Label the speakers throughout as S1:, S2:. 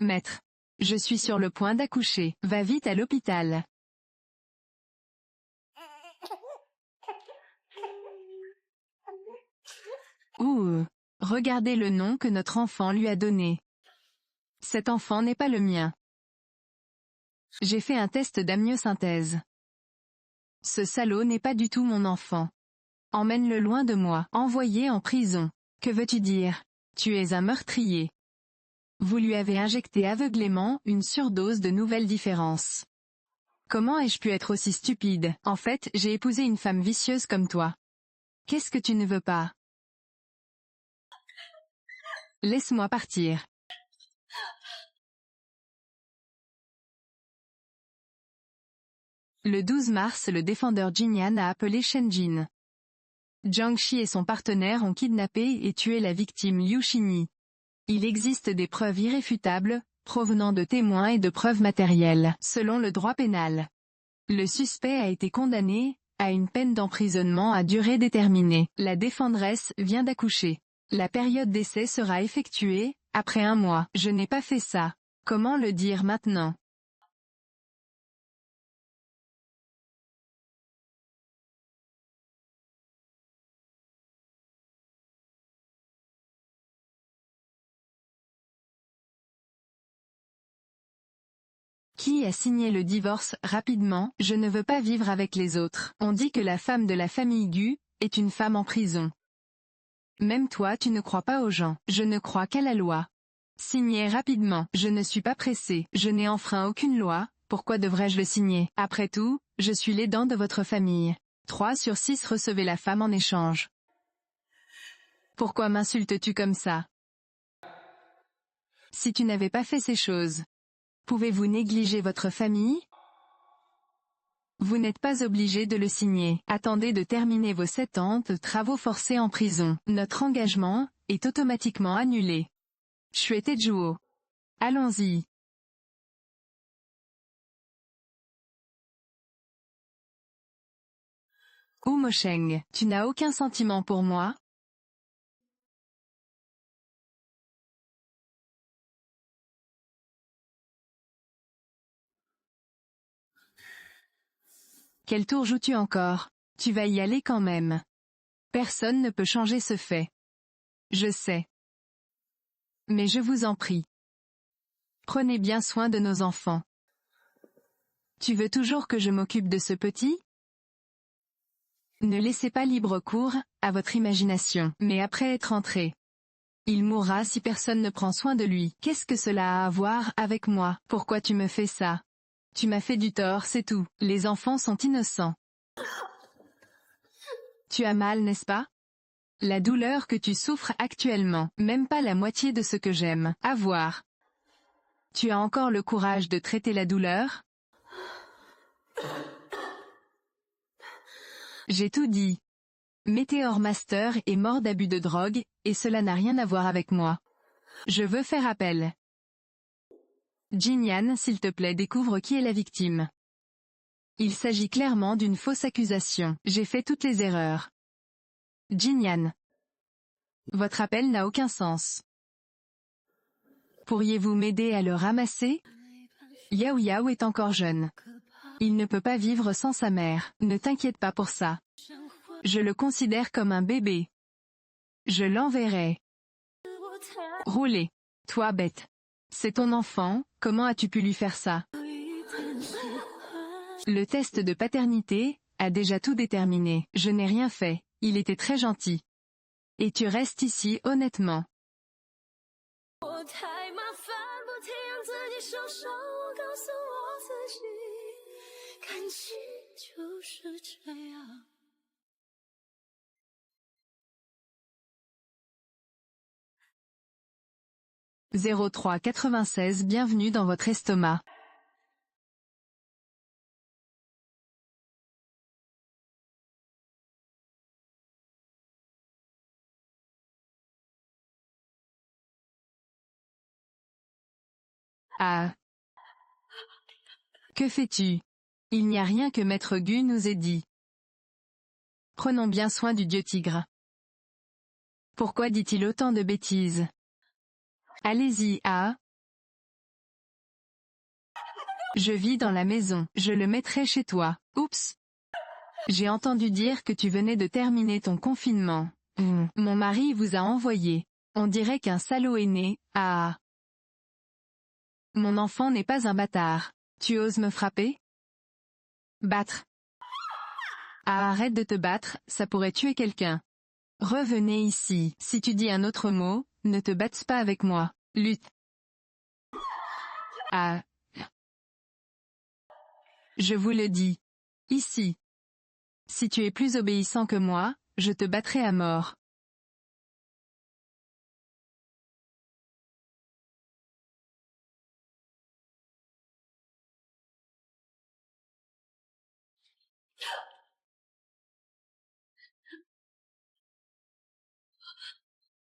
S1: Maître. Je suis sur le point d'accoucher. Va vite à l'hôpital. Ouh. Regardez le nom que notre enfant lui a donné. Cet enfant n'est pas le mien. J'ai fait un test d'amniosynthèse. Ce salaud n'est pas du tout mon enfant. Emmène-le loin de moi. Envoyé en prison. Que veux-tu dire? Tu es un meurtrier. Vous lui avez injecté aveuglément une surdose de nouvelles différences. Comment ai-je pu être aussi stupide? En fait, j'ai épousé une femme vicieuse comme toi. Qu'est-ce que tu ne veux pas? Laisse-moi partir. Le 12 mars, le défendeur Jinyan a appelé Shenjin. Jiangxi et son partenaire ont kidnappé et tué la victime Liu Xinyi. Il existe des preuves irréfutables, provenant de témoins et de preuves matérielles, selon le droit pénal. Le suspect a été condamné à une peine d'emprisonnement à durée déterminée. La défenderesse vient d'accoucher. La période d'essai sera effectuée après 1 mois. Je n'ai pas fait ça. Comment le dire maintenant? Qui a signé le divorce rapidement? Je ne veux pas vivre avec les autres. On dit que la femme de la famille Gu est une femme en prison. Même toi tu ne crois pas aux gens. Je ne crois qu'à la loi. Signez rapidement. Je ne suis pas pressé. Je n'ai enfreint aucune loi, pourquoi devrais-je le signer? Après tout, je suis l'aidant de votre famille. 3 sur 6 recevez la femme en échange. Pourquoi m'insultes-tu comme ça? Si tu n'avais pas fait ces choses, pouvez-vous négliger votre famille? Vous n'êtes pas obligé de le signer. Attendez de terminer vos 7 ans de travaux forcés en prison. Notre engagement est automatiquement annulé. Xue Tejuo. Allons-y. Wu Mosheng, tu n'as aucun sentiment pour moi? Quel tour joues-tu encore? Tu vas y aller quand même. Personne ne peut changer ce fait. Je sais. Mais je vous en prie. Prenez bien soin de nos enfants. Tu veux toujours que je m'occupe de ce petit? Ne laissez pas libre cours à votre imagination. Mais après être entré, il mourra si personne ne prend soin de lui. Qu'est-ce que cela a à voir avec moi? Pourquoi tu me fais ça? Tu m'as fait du tort, c'est tout. Les enfants sont innocents. Tu as mal, n'est-ce pas? La douleur que tu souffres actuellement, même pas la moitié de ce que j'aime avoir. Tu as encore le courage de traiter la douleur? J'ai tout dit. Meteor Master est mort d'abus de drogue, et cela n'a rien à voir avec moi. Je veux faire appel. Jinyan, s'il te plaît, découvre qui est la victime. Il s'agit clairement d'une fausse accusation. J'ai fait toutes les erreurs. Jinyan. Votre appel n'a aucun sens. Pourriez-vous m'aider à le ramasser? Yao Yao est encore jeune. Il ne peut pas vivre sans sa mère. Ne t'inquiète pas pour ça. Je le considère comme un bébé. Je l'enverrai. Rouler. Toi bête. C'est ton enfant, comment as-tu pu lui faire ça? Le test de paternité a déjà tout déterminé. Je n'ai rien fait, il était très gentil. Et tu restes ici honnêtement. « 0396 Bienvenue dans votre estomac. Ah. Que fais-tu? Il n'y a rien que Maître Gu nous ait dit. Prenons bien soin du dieu tigre. Pourquoi dit-il autant de bêtises? Allez-y, ah. Je vis dans la maison, je le mettrai chez toi. Oups. J'ai entendu dire que tu venais de terminer ton confinement. Mon mari vous a envoyé. On dirait qu'un salaud est né, ah. Mon enfant n'est pas un bâtard. Tu oses me frapper? Battre. Ah, arrête de te battre, ça pourrait tuer quelqu'un. Revenez ici. Si tu dis un autre mot, ne te batte pas avec moi. Lutte. Ah. Je vous le dis. Ici. Si tu es plus obéissant que moi, je te battrai à mort.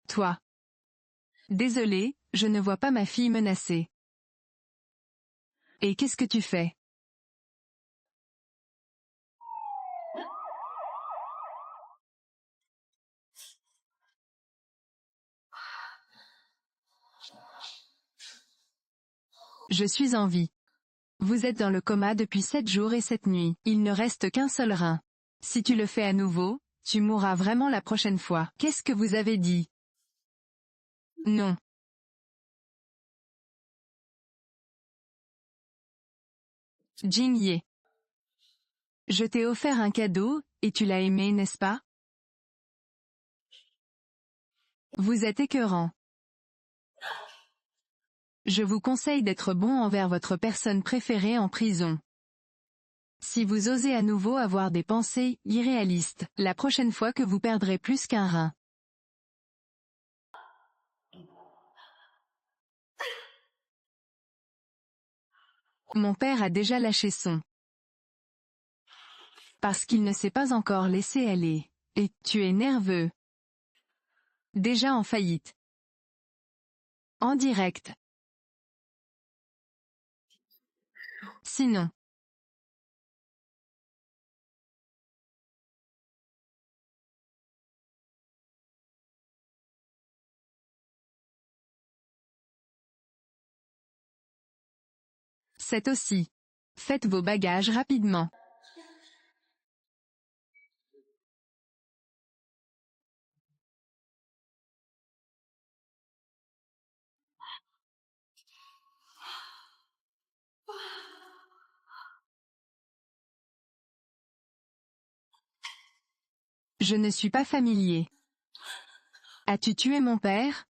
S1: Toi. Désolé, je ne vois pas ma fille menacée. Et qu'est-ce que tu fais? Je suis en vie. Vous êtes dans le coma depuis 7 jours et 7 nuits. Il ne reste qu'un seul rein. Si tu le fais à nouveau, tu mourras vraiment la prochaine fois. Qu'est-ce que vous avez dit? Non. Jing Ye. Je t'ai offert un cadeau, et tu l'as aimé, n'est-ce pas? Vous êtes écœurant. Je vous conseille d'être bon envers votre personne préférée en prison. Si vous osez à nouveau avoir des pensées irréalistes, la prochaine fois que vous perdrez plus qu'un rein. Mon père a déjà lâché son. Parce qu'il ne s'est pas encore laissé aller. Et tu es nerveux. Déjà en faillite. En direct. Sinon. C'est aussi. Faites vos bagages rapidement. Je ne suis pas familier. As-tu tué mon père?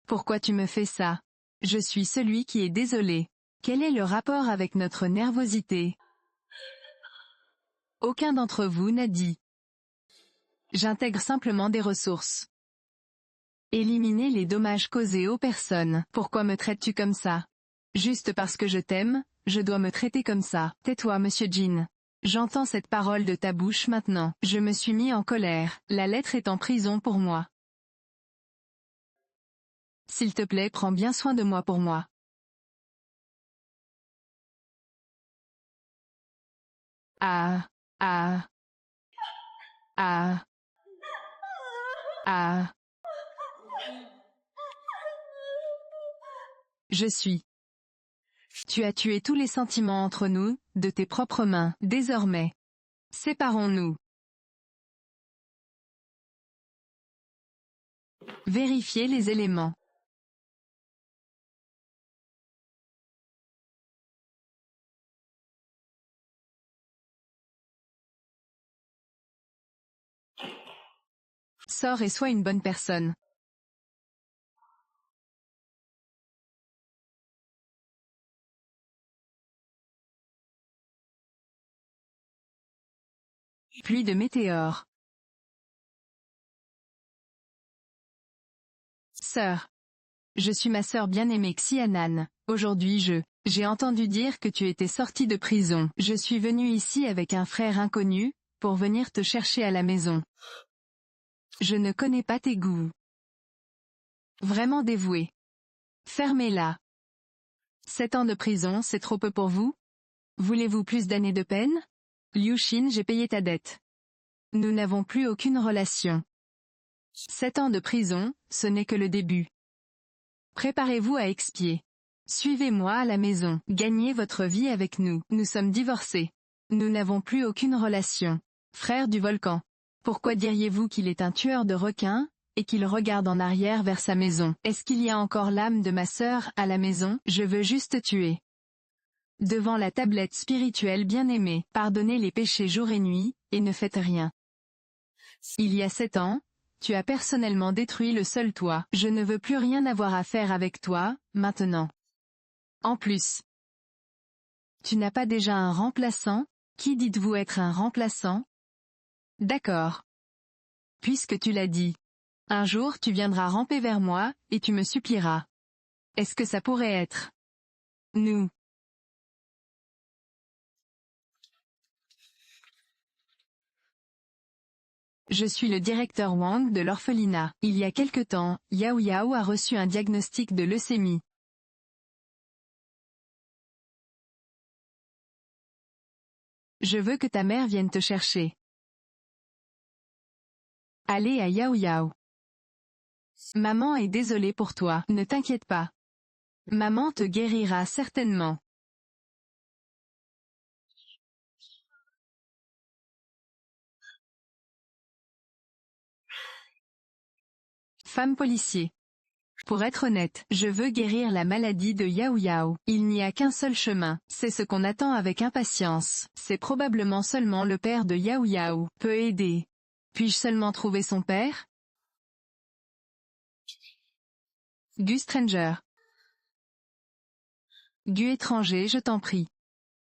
S1: Pourquoi tu me fais ça? Je suis celui qui est désolé. Quel est le rapport avec notre nervosité? Aucun d'entre vous n'a dit. J'intègre simplement des ressources. Éliminer les dommages causés aux personnes. Pourquoi me traites-tu comme ça? Juste parce que je t'aime, je dois me traiter comme ça. Tais-toi, monsieur Jin. J'entends cette parole de ta bouche maintenant. Je me suis mis en colère. La lettre est en prison pour moi. S'il te plaît, prends bien soin de moi pour moi. Ah. Ah. Ah. Ah. Je suis. Tu as tué tous les sentiments entre nous, de tes propres mains. Désormais. Séparons-nous. Vérifiez les éléments. Sors et sois une bonne personne. Pluie de météores. Sœur. Je suis ma sœur bien-aimée Xianan. Aujourd'hui j'ai entendu dire que tu étais sortie de prison. Je suis venue ici avec un frère inconnu, pour venir te chercher à la maison. Je ne connais pas tes goûts. Vraiment dévoué. Fermez-la. 7 ans de prison, c'est trop peu pour vous? Voulez-vous plus d'années de peine? Liu Xin, j'ai payé ta dette. Nous n'avons plus aucune relation. 7 ans de prison, ce n'est que le début. Préparez-vous à expier. Suivez-moi à la maison. Gagnez votre vie avec nous. Nous sommes divorcés. Nous n'avons plus aucune relation. Frère du volcan. Pourquoi diriez-vous qu'il est un tueur de requins, et qu'il regarde en arrière vers sa maison? Est-ce qu'il y a encore l'âme de ma sœur à la maison? Je veux juste tuer. Devant la tablette spirituelle bien-aimée, pardonnez les péchés jour et nuit, et ne faites rien. Il y a 7 ans, tu as personnellement détruit le seul toi. Je ne veux plus rien avoir à faire avec toi, maintenant. En plus, tu n'as pas déjà un remplaçant? Qui dites-vous être un remplaçant? D'accord. Puisque tu l'as dit. Un jour tu viendras ramper vers moi, et tu me supplieras. Est-ce que ça pourrait être nous? Je suis le directeur Wang de l'orphelinat. Il y a quelque temps, Yao Yao a reçu un diagnostic de leucémie. Je veux que ta mère vienne te chercher. Allez à Yao Yao. Maman est désolée pour toi, ne t'inquiète pas. Maman te guérira certainement. Femme policier. Pour être honnête, je veux guérir la maladie de Yao Yao. Il n'y a qu'un seul chemin, c'est ce qu'on attend avec impatience. C'est probablement seulement le père de Yao Yao peut aider. Puis-je seulement trouver son père? Gu Stranger. Gu étranger, je t'en prie.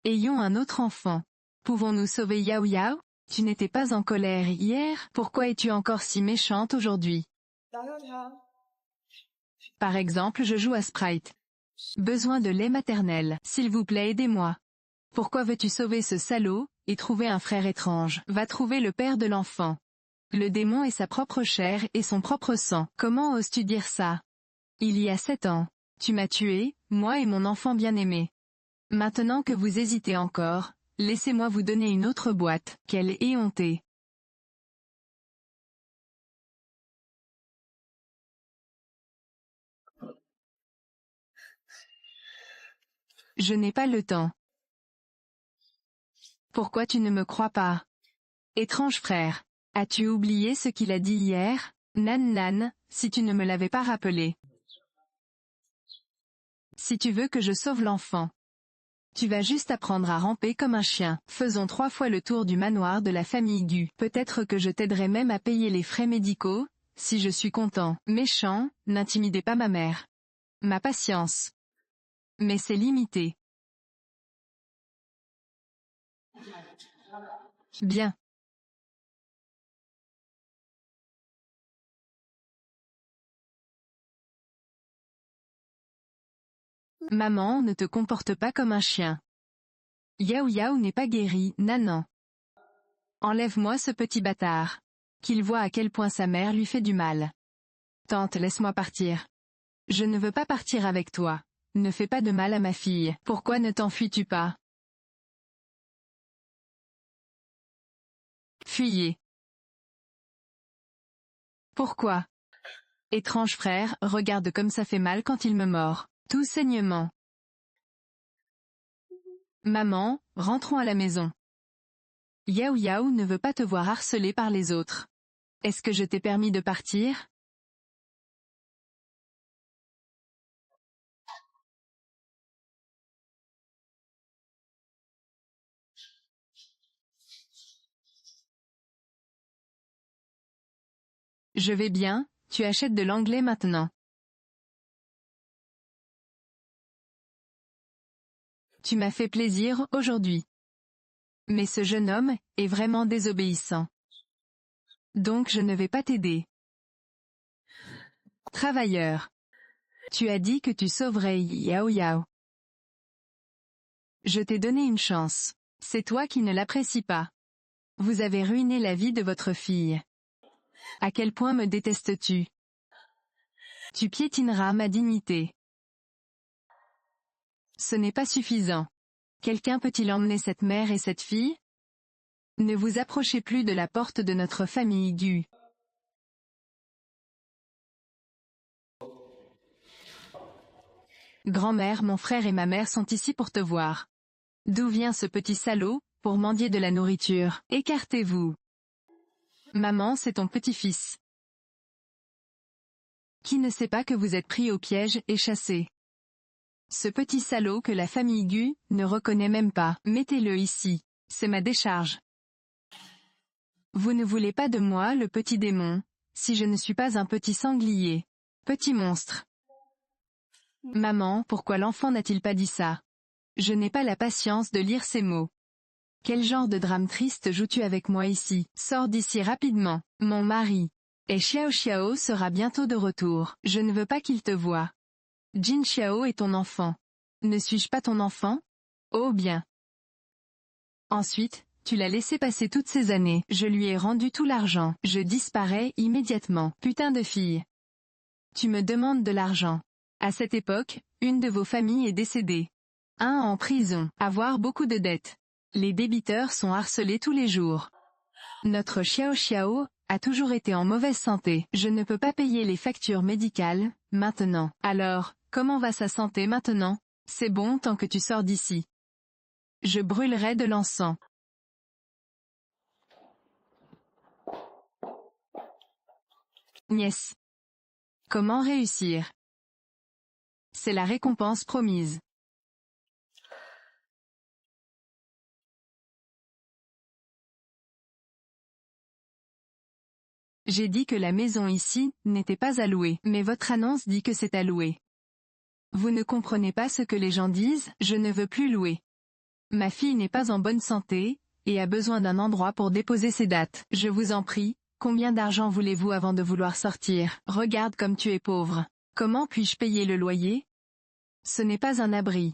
S1: Ayons un autre enfant. Pouvons-nous sauver Yao Yao? Tu n'étais pas en colère hier, pourquoi es-tu encore si méchante aujourd'hui? Par exemple, je joue à Sprite. Besoin de lait maternel, s'il vous plaît aidez-moi. Pourquoi veux-tu sauver ce salaud, et trouver un frère étrange? Va trouver le père de l'enfant. Le démon est sa propre chair et son propre sang. Comment oses-tu dire ça? Il y a 7 ans. Tu m'as tué, moi et mon enfant bien-aimé. Maintenant que vous hésitez encore, laissez-moi vous donner une autre boîte. Quelle éhontée. Je n'ai pas le temps. Pourquoi tu ne me crois pas? Étrange frère. As-tu oublié ce qu'il a dit hier? Nan nan, si tu ne me l'avais pas rappelé. Si tu veux que je sauve l'enfant. Tu vas juste apprendre à ramper comme un chien. Faisons 3 fois le tour du manoir de la famille Gu. Peut-être que je t'aiderai même à payer les frais médicaux, si je suis content. Méchant, n'intimidez pas ma mère. Ma patience. Mais c'est limité. Bien. Maman ne te comporte pas comme un chien. Yao Yao n'est pas guéri, nanan. Enlève-moi ce petit bâtard. Qu'il voit à quel point sa mère lui fait du mal. Tante, laisse-moi partir. Je ne veux pas partir avec toi. Ne fais pas de mal à ma fille. Pourquoi ne t'enfuis-tu pas? Fuyez. Pourquoi? Étrange frère, regarde comme ça fait mal quand il me mord. Tout saignement. Maman, rentrons à la maison. Yao Yao ne veut pas te voir harcelé par les autres. Est-ce que je t'ai permis de partir? Je vais bien, tu achètes de l'anglais maintenant. Tu m'as fait plaisir aujourd'hui. Mais ce jeune homme est vraiment désobéissant. Donc je ne vais pas t'aider. Travailleur. Tu as dit que tu sauverais Yao Yao. Je t'ai donné une chance. C'est toi qui ne l'apprécies pas. Vous avez ruiné la vie de votre fille. À quel point me détestes-tu? Tu piétineras ma dignité. Ce n'est pas suffisant. Quelqu'un peut-il emmener cette mère et cette fille? Ne vous approchez plus de la porte de notre famille Gu. Grand-mère, mon frère et ma mère sont ici pour te voir. D'où vient ce petit salaud, pour mendier de la nourriture? Écartez-vous. Maman, c'est ton petit-fils. Qui ne sait pas que vous êtes pris au piège et chassé? Ce petit salaud que la famille Gu ne reconnaît même pas. Mettez-le ici. C'est ma décharge. Vous ne voulez pas de moi, le petit démon, si je ne suis pas un petit sanglier. Petit monstre. Maman, pourquoi l'enfant n'a-t-il pas dit ça? Je n'ai pas la patience de lire ces mots. Quel genre de drame triste joues-tu avec moi ici? Sors d'ici rapidement, mon mari. Et Xiao Xiao sera bientôt de retour. Je ne veux pas qu'il te voie. Jin Xiao est ton enfant. Ne suis-je pas ton enfant? Oh bien. Ensuite, tu l'as laissé passer toutes ces années. Je lui ai rendu tout l'argent. Je disparais immédiatement. Putain de fille. Tu me demandes de l'argent. À cette époque, une de vos familles est décédée. Un en prison. Avoir beaucoup de dettes. Les débiteurs sont harcelés tous les jours. Notre Xiao Xiao a toujours été en mauvaise santé. Je ne peux pas payer les factures médicales, maintenant. Alors, comment va sa santé maintenant? C'est bon tant que tu sors d'ici. Je brûlerai de l'encens. Nièce. Comment réussir? C'est la récompense promise. J'ai dit que la maison ici n'était pas à louer, mais votre annonce dit que c'est à louer. Vous ne comprenez pas ce que les gens disent, je ne veux plus louer. Ma fille n'est pas en bonne santé, et a besoin d'un endroit pour déposer ses dates. Je vous en prie, combien d'argent voulez-vous avant de vouloir sortir? Regarde comme tu es pauvre. Comment puis-je payer le loyer? Ce n'est pas un abri.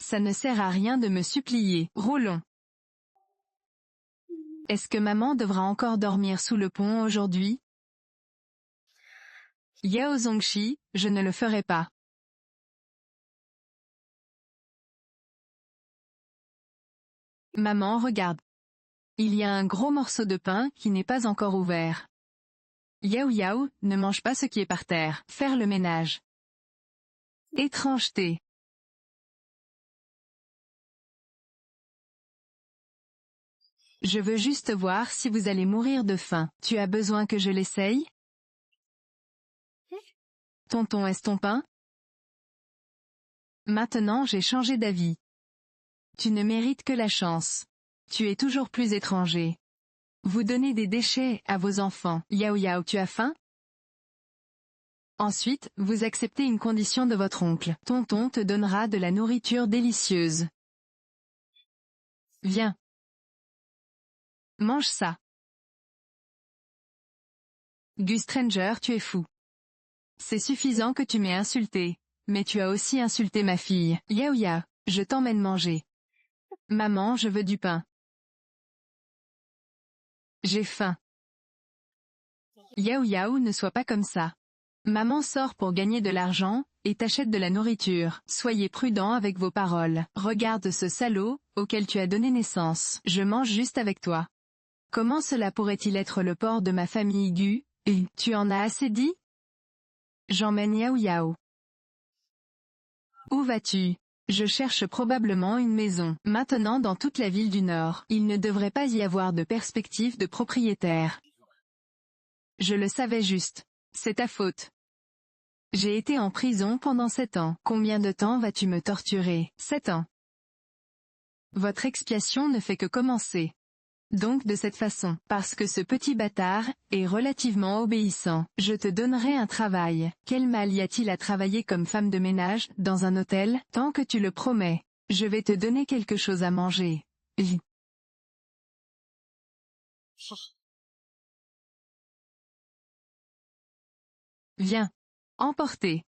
S1: Ça ne sert à rien de me supplier. Roulons. Est-ce que maman devra encore dormir sous le pont aujourd'hui? Yao Zongxi, je ne le ferai pas. Maman, regarde. Il y a un gros morceau de pain qui n'est pas encore ouvert. Yao Yao, ne mange pas ce qui est par terre. Faire le ménage. Étrangeté. Je veux juste voir si vous allez mourir de faim. Tu as besoin que je l'essaye? Tonton, est-ce ton pain? Maintenant j'ai changé d'avis. Tu ne mérites que la chance. Tu es toujours plus étranger. Vous donnez des déchets à vos enfants. Yao Yao, tu as faim? Ensuite, vous acceptez une condition de votre oncle. Tonton te donnera de la nourriture délicieuse. Viens. Mange ça. Gus Stranger, tu es fou. C'est suffisant que tu m'aies insulté, mais tu as aussi insulté ma fille. Yao Yao, je t'emmène manger. Maman, je veux du pain. J'ai faim. Yao Yao, ne sois pas comme ça. Maman sort pour gagner de l'argent, et t'achète de la nourriture. Soyez prudent avec vos paroles. Regarde ce salaud, auquel tu as donné naissance. Je mange juste avec toi. Comment cela pourrait-il être le porc de ma famille Gu? Tu en as assez dit? J'emmène Yao Yao. Où vas-tu? Je cherche probablement une maison. Maintenant dans toute la ville du Nord, il ne devrait pas y avoir de perspective de propriétaire. Je le savais juste. C'est ta faute. J'ai été en prison pendant 7 ans. Combien de temps vas-tu me torturer? 7 ans. Votre expiation ne fait que commencer. Donc de cette façon, parce que ce petit bâtard est relativement obéissant, je te donnerai un travail. Quel mal y a-t-il à travailler comme femme de ménage, dans un hôtel? Tant que tu le promets, je vais te donner quelque chose à manger. Viens. Emporter.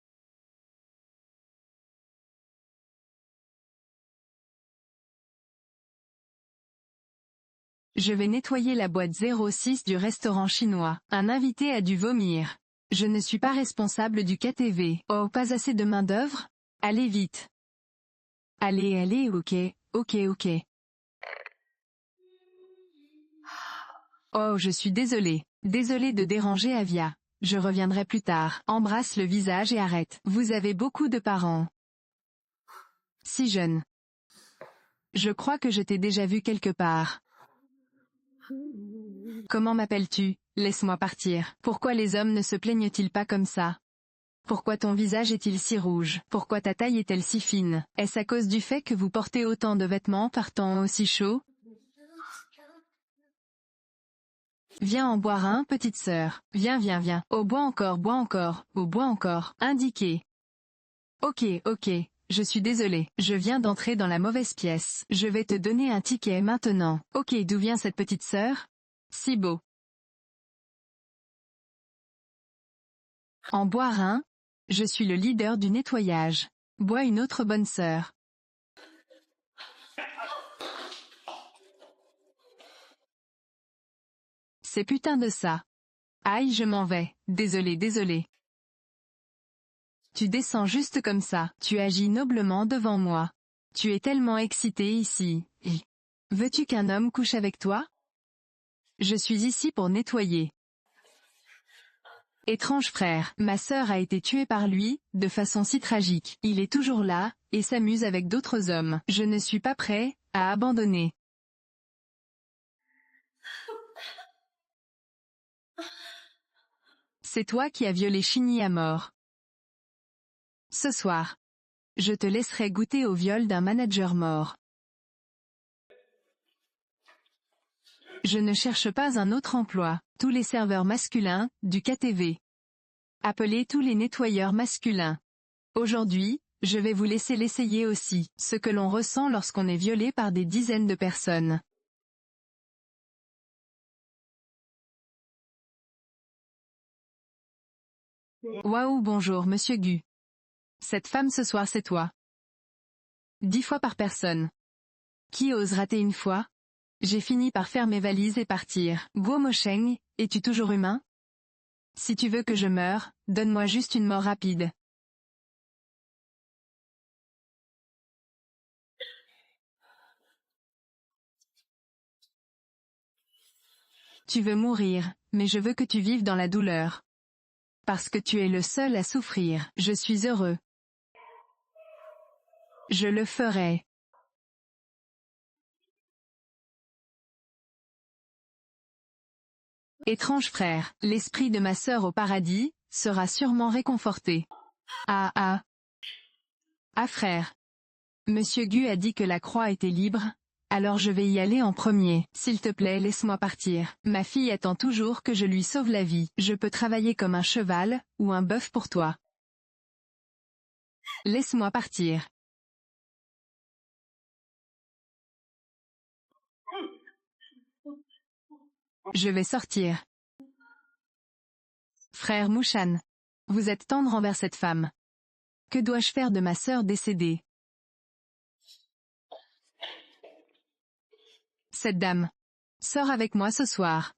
S1: Je vais nettoyer la boîte 06 du restaurant chinois. Un invité a dû vomir. Je ne suis pas responsable du KTV. Oh, pas assez de main-d'œuvre? Allez vite. Allez, ok. Oh, je suis désolé. Désolé de déranger Avia. Je reviendrai plus tard. Embrasse le visage et arrête. Vous avez beaucoup de parents. Si jeune. Je crois que je t'ai déjà vu quelque part. Comment m'appelles-tu? Laisse-moi partir. Pourquoi les hommes ne se plaignent-ils pas comme ça? Pourquoi ton visage est-il si rouge? Pourquoi ta taille est-elle si fine? Est-ce à cause du fait que vous portez autant de vêtements par temps aussi chaud? Viens en boire un, petite sœur. Viens, viens, viens. Oh, bois encore, bois encore. Oh, bois encore. Indiqué. Ok, ok. Je suis désolé. Je viens d'entrer dans la mauvaise pièce. Je vais te donner un ticket maintenant. Ok, d'où vient cette petite sœur? Si beau. En boire un? Je suis le leader du nettoyage. Bois une autre bonne sœur. C'est putain de ça. Aïe, je m'en vais. Désolé, désolé. Tu descends juste comme ça. Tu agis noblement devant moi. Tu es tellement excité ici. Veux-tu qu'un homme couche avec toi? Je suis ici pour nettoyer. Étrange frère, ma sœur a été tuée par lui, de façon si tragique. Il est toujours là, et s'amuse avec d'autres hommes. Je ne suis pas prêt à abandonner. C'est toi qui as violé Shinny à mort. Ce soir. Je te laisserai goûter au viol d'un manager mort. Je ne cherche pas un autre emploi. Tous les serveurs masculins, du KTV. Appelez tous les nettoyeurs masculins. Aujourd'hui, je vais vous laisser l'essayer aussi, ce que l'on ressent lorsqu'on est violé par des dizaines de personnes. Waouh, bonjour monsieur Gu. Cette femme ce soir c'est toi. 10 fois par personne. Qui ose rater une fois? J'ai fini par faire mes valises et partir. Guo Mosheng, es-tu toujours humain? Si tu veux que je meure, donne-moi juste une mort rapide. Tu veux mourir, mais je veux que tu vives dans la douleur. Parce que tu es le seul à souffrir. Je suis heureux. Je le ferai. Étrange frère, l'esprit de ma sœur au paradis, sera sûrement réconforté. Ah ah. Ah frère. Monsieur Gu a dit que la croix était libre, alors je vais y aller en premier. S'il te plaît, laisse-moi partir. Ma fille attend toujours que je lui sauve la vie. Je peux travailler comme un cheval, ou un bœuf pour toi. Laisse-moi partir. Je vais sortir. Frère Mouchan. Vous êtes tendre envers cette femme. Que dois-je faire de ma sœur décédée? Cette dame. Sors avec moi ce soir.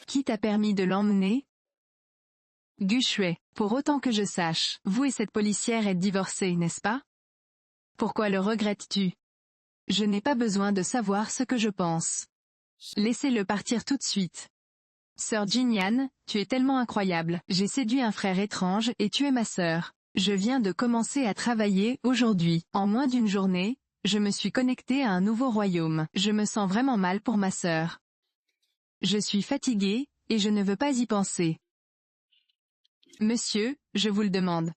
S1: Qui t'a permis de l'emmener? Gu Shui. Pour autant que je sache, vous et cette policière êtes divorcés, n'est-ce pas? Pourquoi le regrettes-tu? Je n'ai pas besoin de savoir ce que je pense. Laissez-le partir tout de suite. Sœur Jinyan, tu es tellement incroyable. J'ai séduit un frère étrange et tu es ma sœur. Je viens de commencer à travailler aujourd'hui. En moins d'une journée, je me suis connecté à un nouveau royaume. Je me sens vraiment mal pour ma sœur. Je suis fatigué, et je ne veux pas y penser. Monsieur, je vous le demande.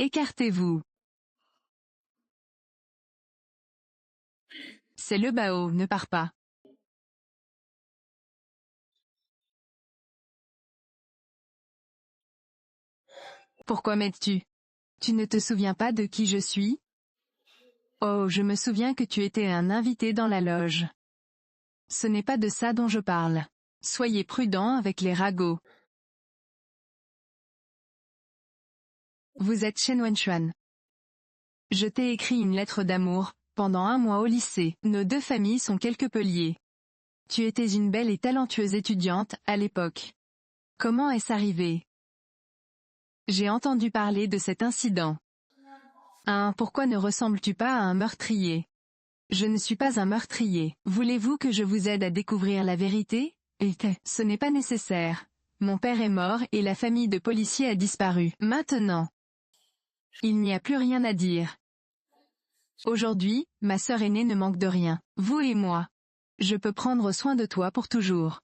S1: Écartez-vous. C'est le Bao, ne pars pas. Pourquoi m'aides-tu? Tu ne te souviens pas de qui je suis? Oh, je me souviens que tu étais un invité dans la loge. Ce n'est pas de ça dont je parle. Soyez prudent avec les ragots. Vous êtes Shen Wenchuan. Je t'ai écrit une lettre d'amour, pendant un mois au lycée. Nos deux familles sont quelque peu liées. Tu étais une belle et talentueuse étudiante, à l'époque. Comment est-ce arrivé? J'ai entendu parler de cet incident. Pourquoi ne ressembles-tu pas à un meurtrier? Je ne suis pas un meurtrier. Voulez-vous que je vous aide à découvrir la vérité? Ce n'est pas nécessaire. Mon père est mort et la famille de policiers a disparu. Maintenant, il n'y a plus rien à dire. Aujourd'hui, ma sœur aînée ne manque de rien. Vous et moi. Je peux prendre soin de toi pour toujours.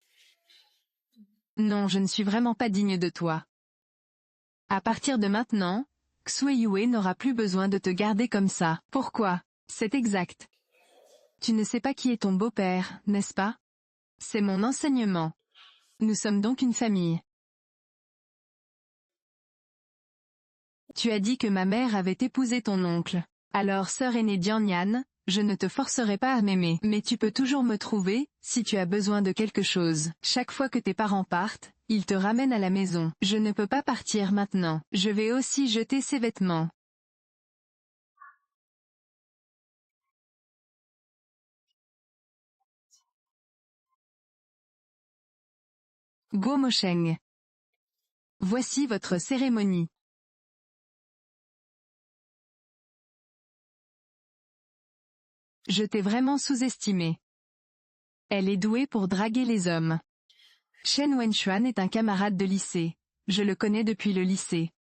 S1: Non, je ne suis vraiment pas digne de toi. À partir de maintenant, Xueyue n'aura plus besoin de te garder comme ça. Pourquoi? C'est exact. Tu ne sais pas qui est ton beau-père, n'est-ce pas? C'est mon enseignement. Nous sommes donc une famille. Tu as dit que ma mère avait épousé ton oncle. Alors sœur aînée Dianyan, je ne te forcerai pas à m'aimer. Mais tu peux toujours me trouver, si tu as besoin de quelque chose. Chaque fois que tes parents partent, ils te ramènent à la maison. Je ne peux pas partir maintenant. Je vais aussi jeter ces vêtements. Guo Mosheng. Voici votre cérémonie. Je t'ai vraiment sous-estimé. Elle est douée pour draguer les hommes. Shen Wenchuan est un camarade de lycée. Je le connais depuis le lycée.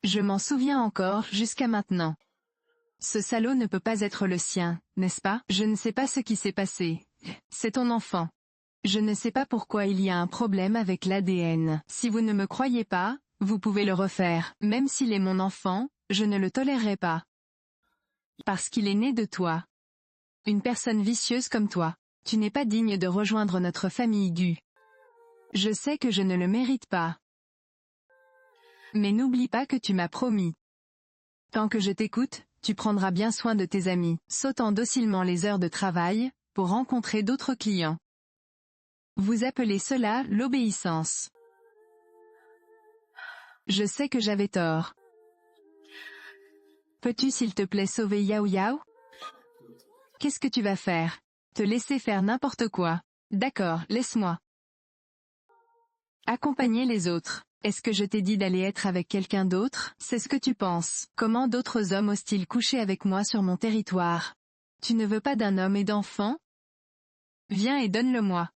S1: Je m'en souviens encore jusqu'à maintenant. Ce salaud ne peut pas être le sien, n'est-ce pas? Je ne sais pas ce qui s'est passé. C'est ton enfant. Je ne sais pas pourquoi il y a un problème avec l'ADN. Si vous ne me croyez pas, vous pouvez le refaire. Même s'il est mon enfant, je ne le tolérerai pas. Parce qu'il est né de toi. Une personne vicieuse comme toi. Tu n'es pas digne de rejoindre notre famille Gu. Je sais que je ne le mérite pas. Mais n'oublie pas que tu m'as promis. Tant que je t'écoute, tu prendras bien soin de tes amis, sautant docilement les heures de travail, pour rencontrer d'autres clients. Vous appelez cela l'obéissance. Je sais que j'avais tort. Peux-tu s'il te plaît sauver Yao Yao? Qu'est-ce que tu vas faire? Te laisser faire n'importe quoi. D'accord, laisse-moi. Accompagner les autres. Est-ce que je t'ai dit d'aller être avec quelqu'un d'autre? C'est ce que tu penses. Comment d'autres hommes osent-ils coucher avec moi sur mon territoire? Tu ne veux pas d'un homme et d'enfants? Viens et donne-le-moi.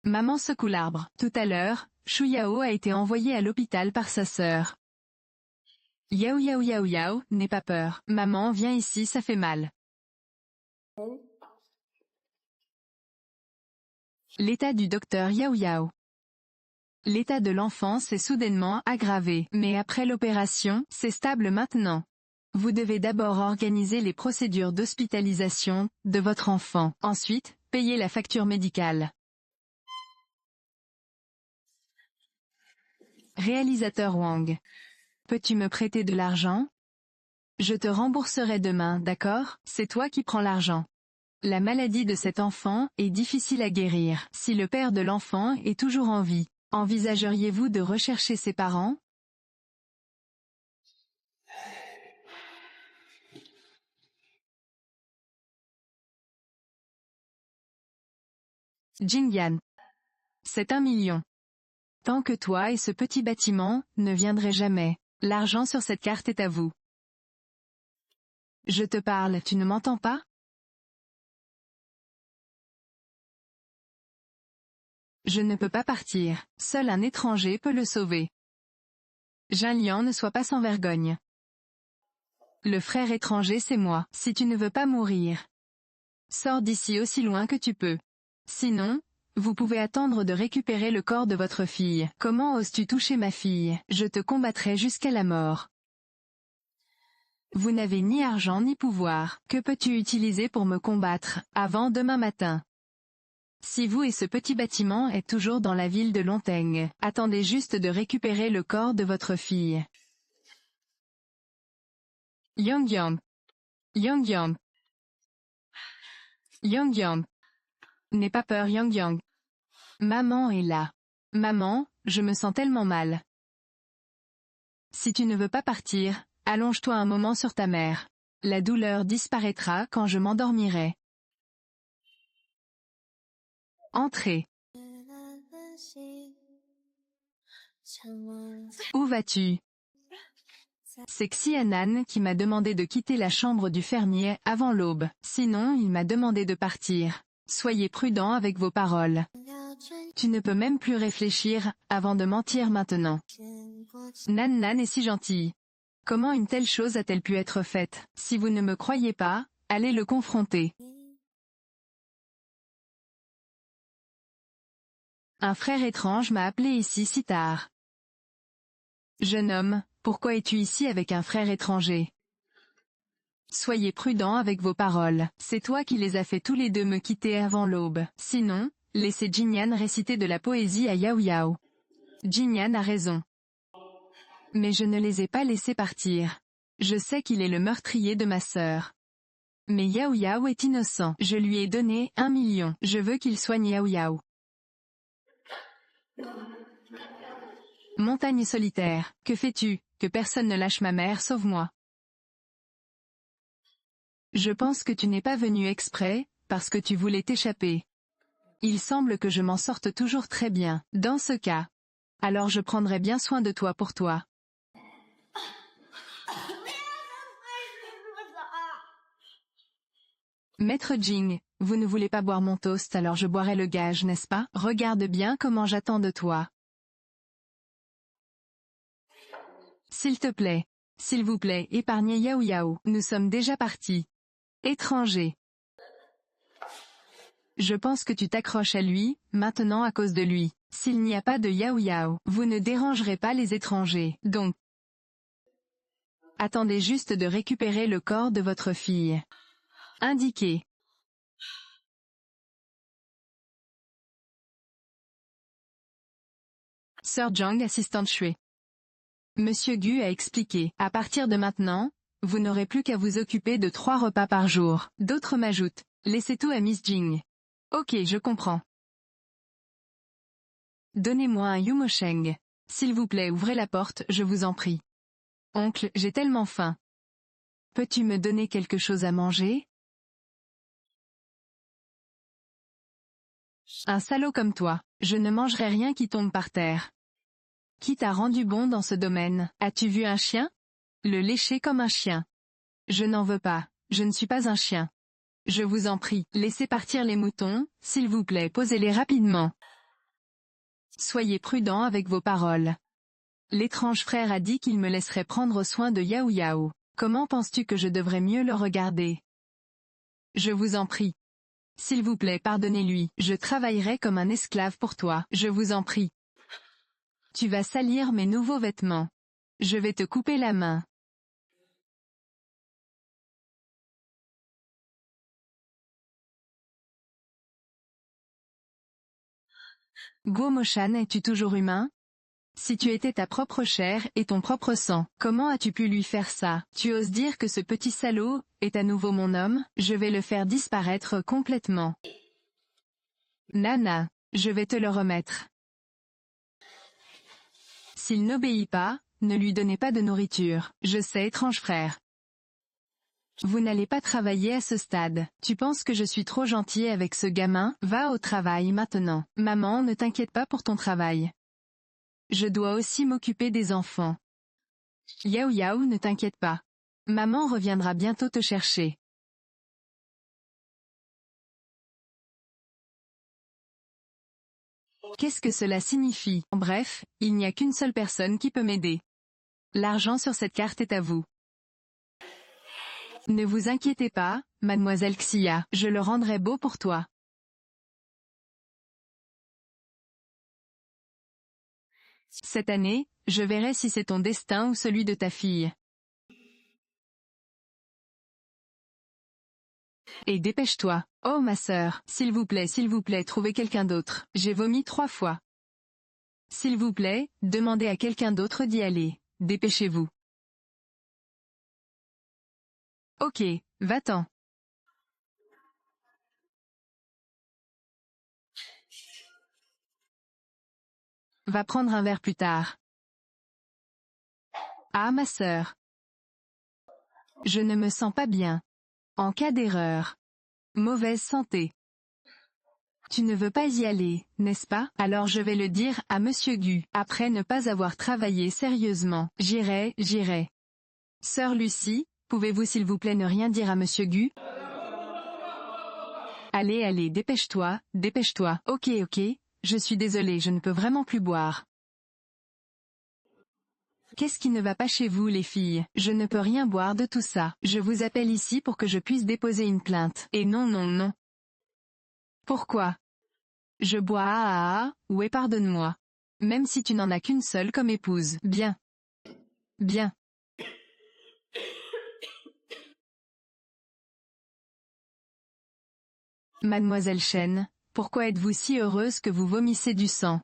S1: Maman secoue l'arbre. Tout à l'heure, Shu Yao a été envoyé à l'hôpital par sa sœur. Yao Yao Yao Yao, n'aie pas peur. Maman, viens ici, ça fait mal. L'état du docteur Yao Yao. L'état de l'enfant s'est soudainement aggravé, mais après l'opération, c'est stable maintenant. Vous devez d'abord organiser les procédures d'hospitalisation de votre enfant. Ensuite, payer la facture médicale. Réalisateur Wang. Peux-tu me prêter de l'argent? Je te rembourserai demain, d'accord? C'est toi qui prends l'argent. La maladie de cet enfant est difficile à guérir. Si le père de l'enfant est toujours en vie, envisageriez-vous de rechercher ses parents? Jingyan. C'est 1 million. Tant que toi et ce petit bâtiment ne viendraient jamais, l'argent sur cette carte est à vous. Je te parle, tu ne m'entends pas? Je ne peux pas partir, seul un étranger peut le sauver. Jinlian, ne sois pas sans vergogne. Le frère étranger c'est moi. Si tu ne veux pas mourir, sors d'ici aussi loin que tu peux. Sinon, vous pouvez attendre de récupérer le corps de votre fille. Comment oses-tu toucher ma fille? Je te combattrai jusqu'à la mort. Vous n'avez ni argent ni pouvoir. Que peux-tu utiliser pour me combattre, avant demain matin? Si vous et ce petit bâtiment êtes toujours dans la ville de Longteng, attendez juste de récupérer le corps de votre fille. Yang Yang. Yang Yang. Yang Yang. N'aie pas peur Yang Yang. Maman est là. Maman, je me sens tellement mal. Si tu ne veux pas partir, allonge-toi un moment sur ta mère. La douleur disparaîtra quand je m'endormirai. Entrez. Où vas-tu? C'est Xianan qui m'a demandé de quitter la chambre du fermier avant l'aube. Sinon il m'a demandé de partir. Soyez prudent avec vos paroles. Tu ne peux même plus réfléchir, avant de mentir maintenant. Nan Nan est si gentille. Comment une telle chose a-t-elle pu être faite? Si vous ne me croyez pas, allez le confronter. Un frère étrange m'a appelé ici si tard. Jeune homme, pourquoi es-tu ici avec un frère étranger? Soyez prudent avec vos paroles. C'est toi qui les as fait tous les deux me quitter avant l'aube. Sinon, laissez Jinyan réciter de la poésie à Yao Yao. Jinyan a raison. Mais je ne les ai pas laissés partir. Je sais qu'il est le meurtrier de ma sœur. Mais Yao Yao est innocent. Je lui ai donné 1 million. Je veux qu'il soigne Yao Yao. Montagne solitaire. Que fais-tu? Que personne ne lâche ma mère sauf moi. Je pense que tu n'es pas venu exprès, parce que tu voulais t'échapper. Il semble que je m'en sorte toujours très bien. Dans ce cas, alors je prendrai bien soin de toi pour toi. Maître Jing, vous ne voulez pas boire mon toast alors je boirai le gage, n'est-ce pas? Regarde bien comment j'attends de toi. S'il te plaît. S'il vous plaît, épargnez Yao Yao. Nous sommes déjà partis. Étranger. Je pense que tu t'accroches à lui, maintenant à cause de lui. S'il n'y a pas de Yao Yao, vous ne dérangerez pas les étrangers. Donc, attendez juste de récupérer le corps de votre fille. Indiqué. Sir Zhang assistante Shui. Monsieur Gu a expliqué. À partir de maintenant, vous n'aurez plus qu'à vous occuper de 3 repas par jour. D'autres m'ajoutent. Laissez tout à Miss Jing. Ok, je comprends. Donnez-moi un Yumosheng. S'il vous plaît, ouvrez la porte, je vous en prie. Oncle, j'ai tellement faim. Peux-tu me donner quelque chose à manger? Un salaud comme toi, je ne mangerai rien qui tombe par terre. Qui t'a rendu bon dans ce domaine? As-tu vu un chien? Le lécher comme un chien. Je n'en veux pas, je ne suis pas un chien. Je vous en prie, laissez partir les moutons, s'il vous plaît, posez-les rapidement. Soyez prudent avec vos paroles. L'étrange frère a dit qu'il me laisserait prendre soin de Yao Yao. Comment penses-tu que je devrais mieux le regarder? Je vous en prie. S'il vous plaît, pardonnez-lui, je travaillerai comme un esclave pour toi, je vous en prie. Tu vas salir mes nouveaux vêtements. Je vais te couper la main. Guo Moshan, es-tu toujours humain? Si tu étais ta propre chair et ton propre sang, comment as-tu pu lui faire ça? Tu oses dire que ce petit salaud est à nouveau mon homme? Je vais le faire disparaître complètement. Nana, je vais te le remettre. S'il n'obéit pas, ne lui donnez pas de nourriture. Je sais, étrange frère. Vous n'allez pas travailler à ce stade. Tu penses que je suis trop gentil avec ce gamin? Va au travail maintenant. Maman, ne t'inquiète pas pour ton travail. Je dois aussi m'occuper des enfants. Yao Yao, ne t'inquiète pas. Maman reviendra bientôt te chercher. Qu'est-ce que cela signifie? Bref, il n'y a qu'une seule personne qui peut m'aider. L'argent sur cette carte est à vous. Ne vous inquiétez pas, mademoiselle Xia, je le rendrai beau pour toi. Cette année, je verrai si c'est ton destin ou celui de ta fille. Et dépêche-toi. Oh ma sœur, s'il vous plaît, trouvez quelqu'un d'autre. J'ai vomi 3 fois. S'il vous plaît, demandez à quelqu'un d'autre d'y aller. Dépêchez-vous. Ok, va-t'en. Va prendre un verre plus tard. Ah ma sœur. Je ne me sens pas bien. En cas d'erreur. Mauvaise santé. Tu ne veux pas y aller, n'est-ce pas? Alors je vais le dire à Monsieur Gu. Après ne pas avoir travaillé sérieusement. J'irai. Sœur Lucie, pouvez-vous s'il vous plaît ne rien dire à Monsieur Gu? Allez, dépêche-toi. Ok, je suis désolée, je ne peux vraiment plus boire. Qu'est-ce qui ne va pas chez vous les filles? Je ne peux rien boire de tout ça. Je vous appelle ici pour que je puisse déposer une plainte. Et non. Pourquoi? Je bois ouais pardonne-moi. Même si tu n'en as qu'une seule comme épouse. Bien. Mademoiselle Chen, pourquoi êtes-vous si heureuse que vous vomissez du sang?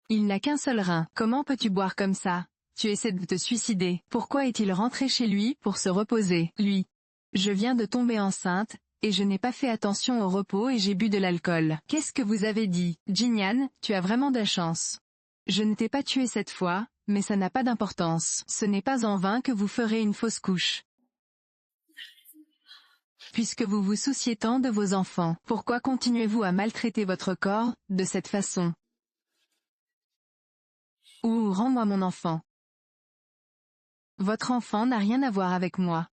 S1: Il n'a qu'un seul rein. Comment peux-tu boire comme ça? Tu essaies de te suicider. Pourquoi est-il rentré chez lui pour se reposer? Lui. Je viens de tomber enceinte, et je n'ai pas fait attention au repos et j'ai bu de l'alcool. Qu'est-ce que vous avez dit? Jingyan, tu as vraiment de la chance. Je ne t'ai pas tué cette fois, mais ça n'a pas d'importance. Ce n'est pas en vain que vous ferez une fausse couche. Puisque vous vous souciez tant de vos enfants, pourquoi continuez-vous à maltraiter votre corps, de cette façon? Ou rends-moi mon enfant. Votre enfant n'a rien à voir avec moi.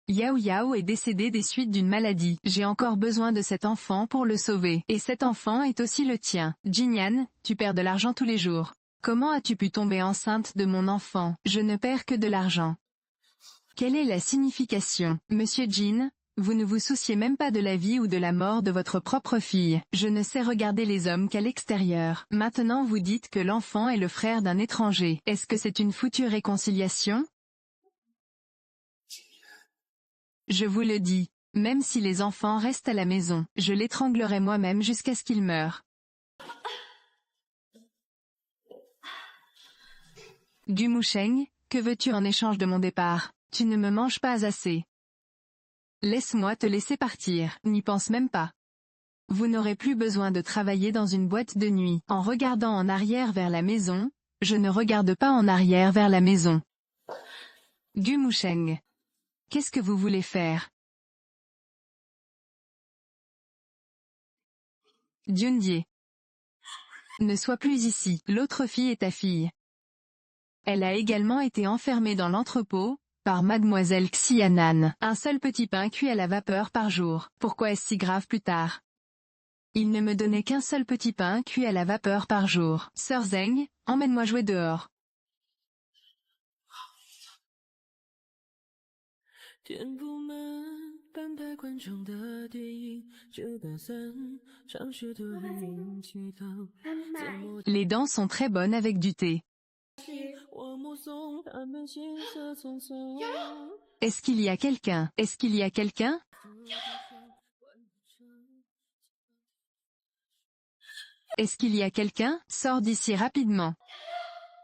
S1: Yao est décédé des suites d'une maladie. J'ai encore besoin de cet enfant pour le sauver. Et cet enfant est aussi le tien. Jingyan, tu perds de l'argent tous les jours. Comment as-tu pu tomber enceinte de mon enfant? Je ne perds que de l'argent. Quelle est la signification? Monsieur Jin, vous ne vous souciez même pas de la vie ou de la mort de votre propre fille. Je ne sais regarder les hommes qu'à l'extérieur. Maintenant vous dites que l'enfant est le frère d'un étranger. Est-ce que c'est une foutue réconciliation? Je vous le dis, même si les enfants restent à la maison, je l'étranglerai moi-même jusqu'à ce qu'ils meurent. Gu Musheng, que veux-tu en échange de mon départ? Tu ne me manges pas assez. Laisse-moi te laisser partir, n'y pense même pas. Vous n'aurez plus besoin de travailler dans une boîte de nuit. En regardant en arrière vers la maison, je ne regarde pas en arrière vers la maison. Gu Musheng. Qu'est-ce que vous voulez faire? Junjie. Ne sois plus ici, l'autre fille est ta fille. Elle a également été enfermée dans l'entrepôt, par mademoiselle Xianan. Un seul petit pain cuit à la vapeur par jour. Pourquoi est-ce si grave plus tard? Il ne me donnait qu'un seul petit pain cuit à la vapeur par jour. Sœur Zeng, emmène-moi jouer dehors. Les dents sont très bonnes avec du thé. Est-ce qu'il y a quelqu'un? Est-ce qu'il y a quelqu'un? Est-ce qu'il y a quelqu'un? Sors d'ici rapidement.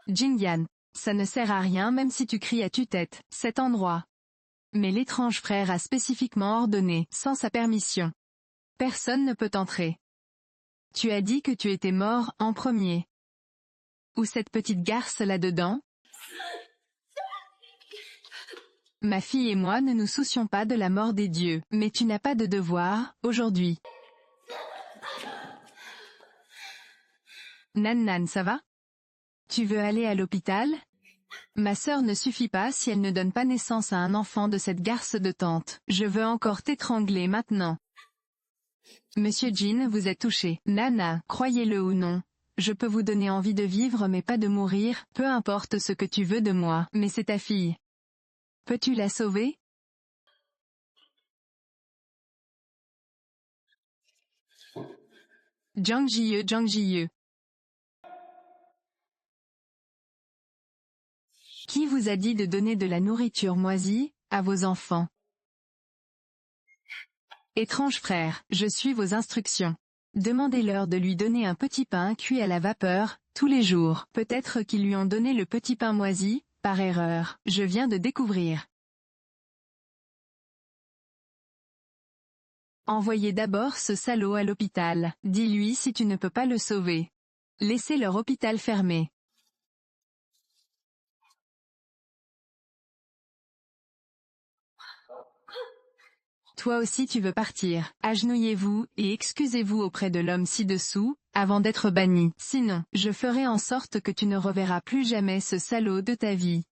S1: Jingyan. Ça ne sert à rien même si tu cries à tue-tête, cet endroit. Mais l'étrange frère a spécifiquement ordonné, sans sa permission. Personne ne peut entrer. Tu as dit que tu étais mort, en premier. Ou cette petite garce là-dedans? Ma fille et moi ne nous soucions pas de la mort des dieux, mais tu n'as pas de devoir, aujourd'hui. Nan, ça va? Tu veux aller à l'hôpital? Ma sœur ne suffit pas si elle ne donne pas naissance à un enfant de cette garce de tante. Je veux encore t'étrangler maintenant. Monsieur Jin, vous êtes touché. Nana, croyez-le ou non. Je peux vous donner envie de vivre mais pas de mourir, peu importe ce que tu veux de moi, mais c'est ta fille. Peux-tu la sauver? Zhang Jie. Qui vous a dit de donner de la nourriture moisie, à vos enfants? Étrange frère, je suis vos instructions. Demandez-leur de lui donner un petit pain cuit à la vapeur, tous les jours. Peut-être qu'ils lui ont donné le petit pain moisi, par erreur. Je viens de découvrir. Envoyez d'abord ce salaud à l'hôpital. Dis-lui si tu ne peux pas le sauver. Laissez leur hôpital fermé. Toi aussi tu veux partir. Agenouillez-vous et excusez-vous auprès de l'homme ci-dessous, avant d'être banni. Sinon, je ferai en sorte que tu ne reverras plus jamais ce salaud de ta vie.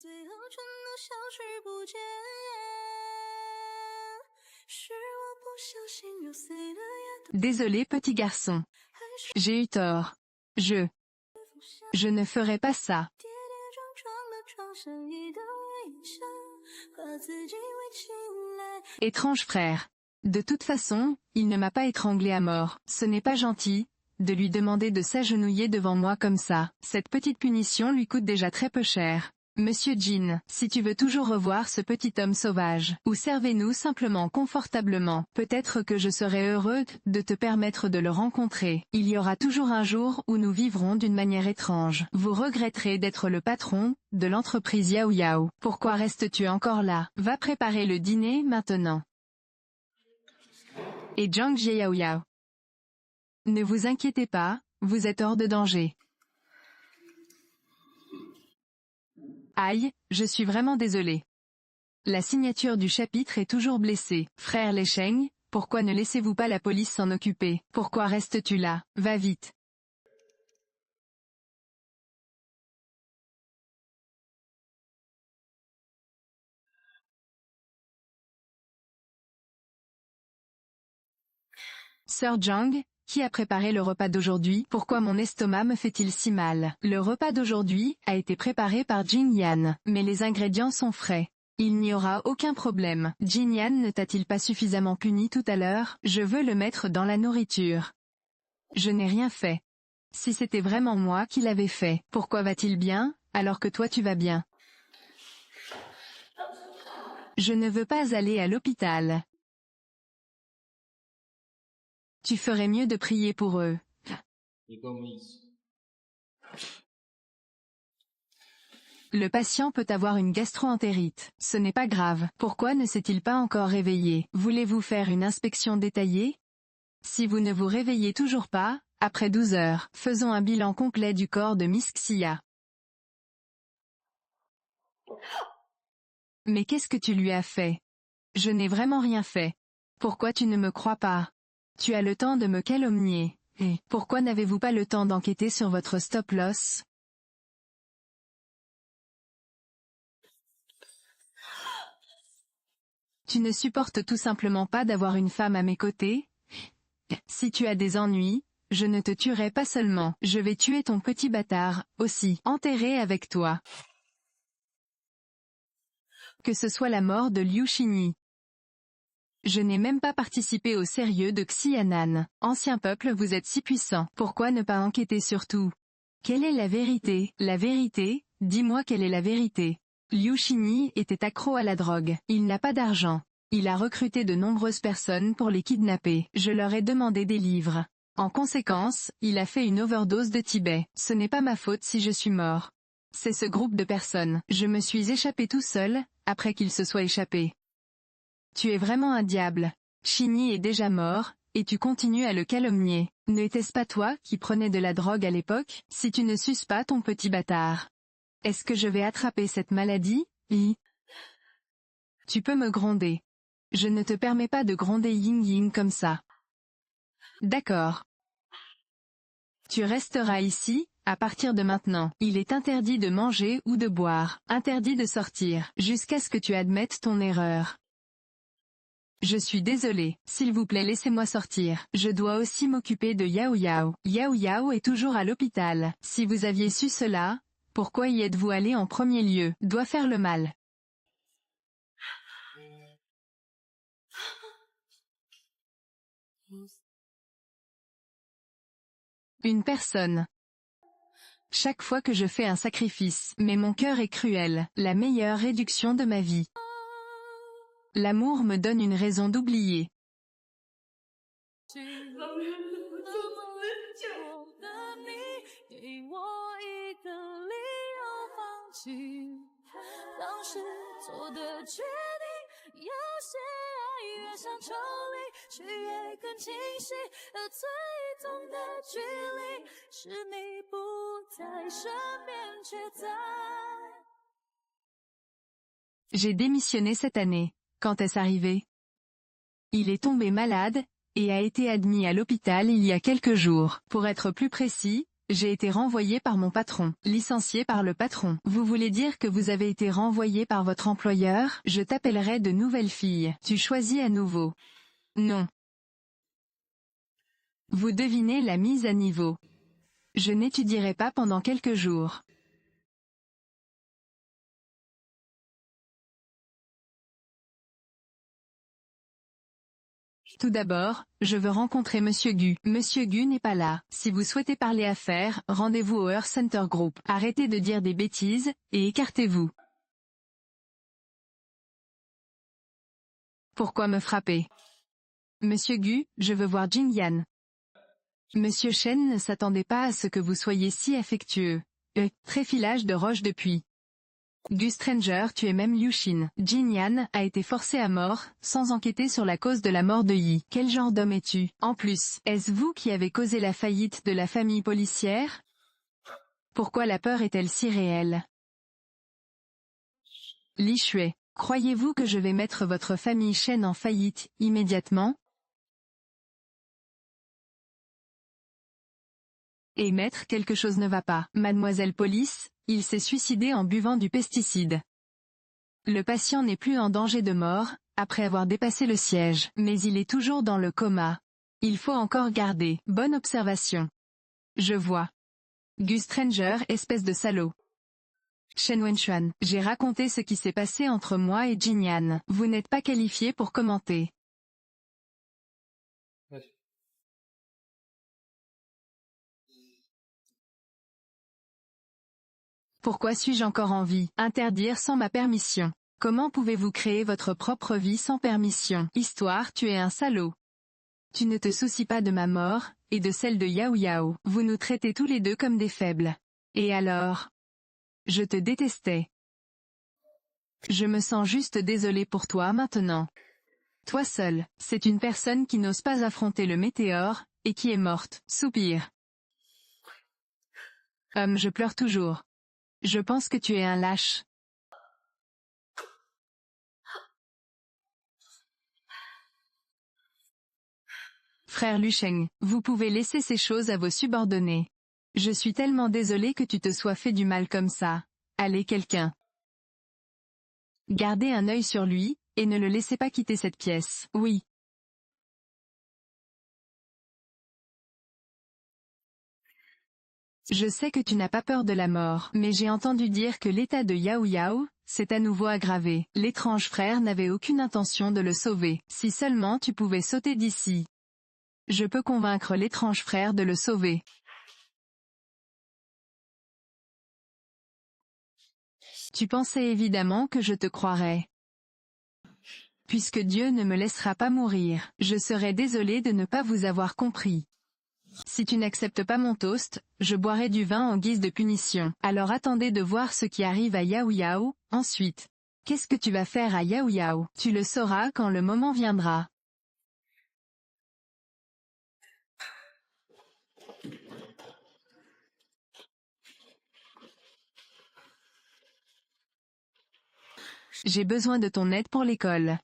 S1: Désolé petit garçon. J'ai eu tort. Je ne ferai pas ça. Étrange frère. De toute façon, il ne m'a pas étranglé à mort. Ce n'est pas gentil, de lui demander de s'agenouiller devant moi comme ça. Cette petite punition lui coûte déjà très peu cher. Monsieur Jean, si tu veux toujours revoir ce petit homme sauvage, ou servez-nous simplement confortablement, peut-être que je serai heureux de te permettre de le rencontrer. Il y aura toujours un jour où nous vivrons d'une manière étrange. Vous regretterez d'être le patron de l'entreprise Yao Yao. Pourquoi restes-tu encore là? Va préparer le dîner maintenant. Et Zhang Jie Yao Yao. Ne vous inquiétez pas, vous êtes hors de danger. Aïe, je suis vraiment désolé. La signature du chapitre est toujours blessée. Frère Lesheng, pourquoi ne laissez-vous pas la police s'en occuper? Pourquoi restes-tu là? Va vite. Sir Zhang, qui a préparé le repas d'aujourd'hui? Pourquoi mon estomac me fait-il si mal? Le repas d'aujourd'hui a été préparé par Jin Yan, mais les ingrédients sont frais. Il n'y aura aucun problème. Jin Yan ne t'a-t-il pas suffisamment puni tout à l'heure? Je veux le mettre dans la nourriture. Je n'ai rien fait. Si c'était vraiment moi qui l'avais fait, pourquoi va-t-il bien, alors que toi tu vas bien? Je ne veux pas aller à l'hôpital. Tu ferais mieux de prier pour eux. Le patient peut avoir une gastro-entérite. Ce n'est pas grave. Pourquoi ne s'est-il pas encore réveillé? Voulez-vous faire une inspection détaillée? Si vous ne vous réveillez toujours pas, après 12 heures, faisons un bilan complet du corps de Miss Xia. Mais qu'est-ce que tu lui as fait? Je n'ai vraiment rien fait. Pourquoi tu ne me crois pas? Tu as le temps de me calomnier. Et pourquoi n'avez-vous pas le temps d'enquêter sur votre stop-loss? Tu ne supportes tout simplement pas d'avoir une femme à mes côtés? Si tu as des ennuis, je ne te tuerai pas seulement, je vais tuer ton petit bâtard, aussi, enterré avec toi. Que ce soit la mort de Liu Xinyi. Je n'ai même pas participé au sérieux de Xianan. Ancien peuple, vous êtes si puissant, pourquoi ne pas enquêter sur tout? Quelle est la vérité? La vérité? Dis-moi quelle est la vérité. Liu Xinyi était accro à la drogue. Il n'a pas d'argent. Il a recruté de nombreuses personnes pour les kidnapper. Je leur ai demandé des livres. En conséquence, il a fait une overdose de Tibet. Ce n'est pas ma faute si je suis mort. C'est ce groupe de personnes. Je me suis échappé tout seul, après qu'il se soit échappé. Tu es vraiment un diable. Xinyi est déjà mort, et tu continues à le calomnier. N'était-ce pas toi qui prenais de la drogue à l'époque? Si tu ne suces pas ton petit bâtard. Est-ce que je vais attraper cette maladie? Oui. Tu peux me gronder. Je ne te permets pas de gronder Ying Ying comme ça. D'accord. Tu resteras ici, à partir de maintenant. Il est interdit de manger ou de boire, interdit de sortir, jusqu'à ce que tu admettes ton erreur. Je suis désolé, s'il vous plaît laissez-moi sortir. Je dois aussi m'occuper de Yao Yao. Yao Yao est toujours à l'hôpital. Si vous aviez su cela, pourquoi y êtes-vous allé en premier lieu? Doit faire le mal. Une personne. Chaque fois que je fais un sacrifice, mais mon cœur est cruel, la meilleure réduction de ma vie. L'amour me donne une raison d'oublier.
S2: 越想抽离，去越更清晰，而最痛的距离，是你不在身边，却在。
S1: J'ai démissionné cette année. Quand est-ce arrivé? Il est tombé malade, et a été admis à l'hôpital il y a quelques jours. Pour être plus précis, j'ai été renvoyé par mon patron, licencié par le patron. Vous voulez dire que vous avez été renvoyé par votre employeur? Je t'appellerai de nouvelle fille. Tu choisis à nouveau. Non. Vous devinez la mise à niveau. Je n'étudierai pas pendant quelques jours. Tout d'abord, je veux rencontrer Monsieur Gu. Monsieur Gu n'est pas là. Si vous souhaitez parler affaires, rendez-vous au Earth Center Group. Arrêtez de dire des bêtises, et écartez-vous. Pourquoi me frapper? Monsieur Gu, je veux voir Jing Yan. Monsieur Shen ne s'attendait pas à ce que vous soyez si affectueux. Tréfilage de roche depuis. Gu Stranger, tu es même Liu Xin. Jin Yan a été forcé à mort, sans enquêter sur la cause de la mort de Yi. Quel genre d'homme es-tu? En plus, est-ce vous qui avez causé la faillite de la famille policière? Pourquoi la peur est-elle si réelle? Li Shui, croyez-vous que je vais mettre votre famille Shen en faillite, immédiatement? Et maître, quelque chose ne va pas. Mademoiselle Police, il s'est suicidé en buvant du pesticide. Le patient n'est plus en danger de mort, après avoir dépassé le siège, mais il est toujours dans le coma. Il faut encore garder. Bonne observation. Je vois. Gu Stranger, espèce de salaud. Shen Wenchuan, j'ai raconté ce qui s'est passé entre moi et Jin Yan. Vous n'êtes pas qualifié pour commenter. Pourquoi suis-je encore en vie? Interdire sans ma permission. Comment pouvez-vous créer votre propre vie sans permission? Histoire, tu es un salaud. Tu ne te soucies pas de ma mort, et de celle de Yao Yao. Vous nous traitez tous les deux comme des faibles. Et alors? Je te détestais. Je me sens juste désolé pour toi maintenant. Toi seul, c'est une personne qui n'ose pas affronter le météore, et qui est morte. Soupir. Je pleure toujours. Je pense que tu es un lâche. Frère Lusheng, vous pouvez laisser ces choses à vos subordonnés. Je suis tellement désolé que tu te sois fait du mal comme ça. Allez quelqu'un. Gardez un œil sur lui, et ne le laissez pas quitter cette pièce. Oui. Je sais que tu n'as pas peur de la mort, mais j'ai entendu dire que l'état de Yao Yao s'est à nouveau aggravé. L'étrange frère n'avait aucune intention de le sauver. Si seulement tu pouvais sauter d'ici. Je peux convaincre l'étrange frère de le sauver. Tu pensais évidemment que je te croirais. Puisque Dieu ne me laissera pas mourir, je serai désolé de ne pas vous avoir compris. Si tu n'acceptes pas mon toast, je boirai du vin en guise de punition. Alors attendez de voir ce qui arrive à Yao Yao, ensuite. Qu'est-ce que tu vas faire à Yao Yao? Tu le sauras quand le moment viendra. J'ai besoin de ton aide pour l'école.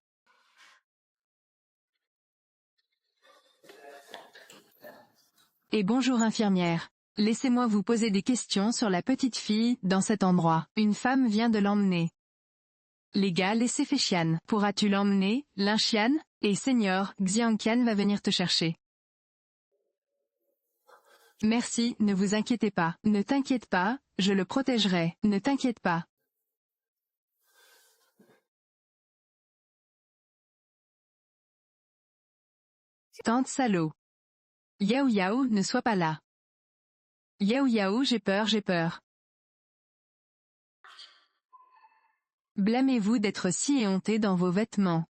S1: Et bonjour infirmière. Laissez-moi vous poser des questions sur la petite fille, dans cet endroit. Une femme vient de l'emmener. Les gars, laissez Fexian. Pourras-tu l'emmener, Linxian? Et Seigneur, Xiangqian va venir te chercher. Merci, ne vous inquiétez pas. Ne t'inquiète pas, je le protégerai. Ne t'inquiète pas. Tante salaud. Yao Yao, ne sois pas là. Yao Yao, j'ai peur, j'ai peur. Blâmez-vous d'être si éhonté dans vos vêtements.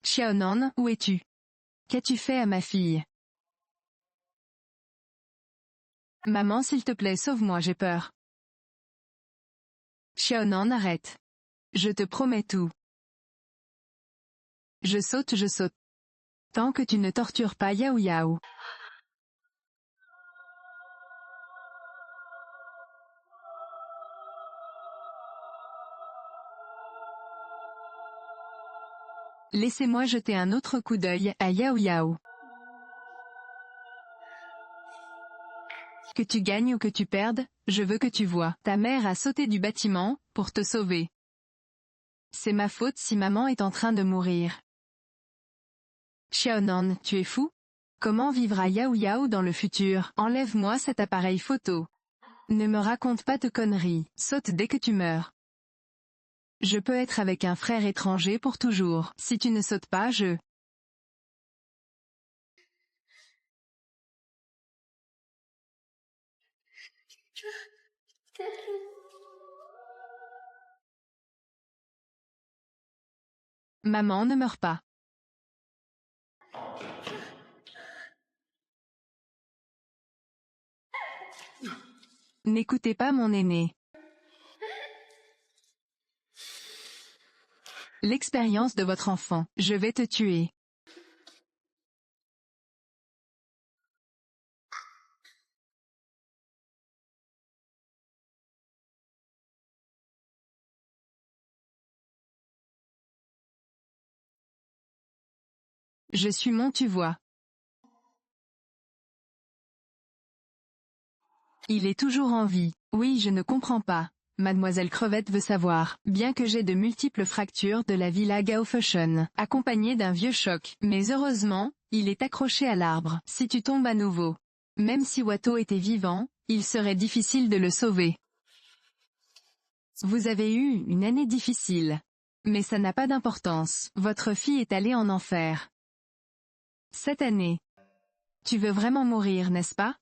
S1: Xiaonan, où es-tu? Qu'as-tu fait à ma fille? Maman, s'il te plaît, sauve-moi, j'ai peur. Xiaonan, arrête. Je te promets tout. Je saute, je saute. Tant que tu ne tortures pas Yao Yao. Laissez-moi jeter un autre coup d'œil à Yao Yao. Que tu gagnes ou que tu perdes, je veux que tu vois. Ta mère a sauté du bâtiment, pour te sauver. C'est ma faute si maman est en train de mourir. Xiaonan, tu es fou? Comment vivra Yao Yao dans le futur? Enlève-moi cet appareil photo. Ne me raconte pas de conneries, saute dès que tu meurs. Je peux être avec un frère étranger pour toujours. Si tu ne sautes pas, je... Maman ne meurt pas. N'écoutez pas mon aîné. L'expérience de votre enfant. Je vais te tuer. Je suis mon tu vois. Il est toujours en vie. Oui, je ne comprends pas. Mademoiselle Crevette veut savoir, bien que j'ai de multiples fractures de la villa Gaofushun, accompagnées d'un vieux choc. Mais heureusement, il est accroché à l'arbre. Si tu tombes à nouveau. Même si Watto était vivant, il serait difficile de le sauver. Vous avez eu une année difficile. Mais ça n'a pas d'importance. Votre fille est allée en enfer. Cette année. Tu veux vraiment mourir, n'est-ce pas?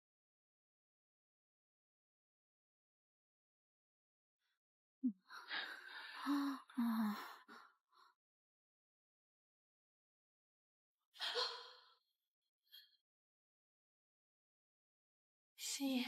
S2: Si.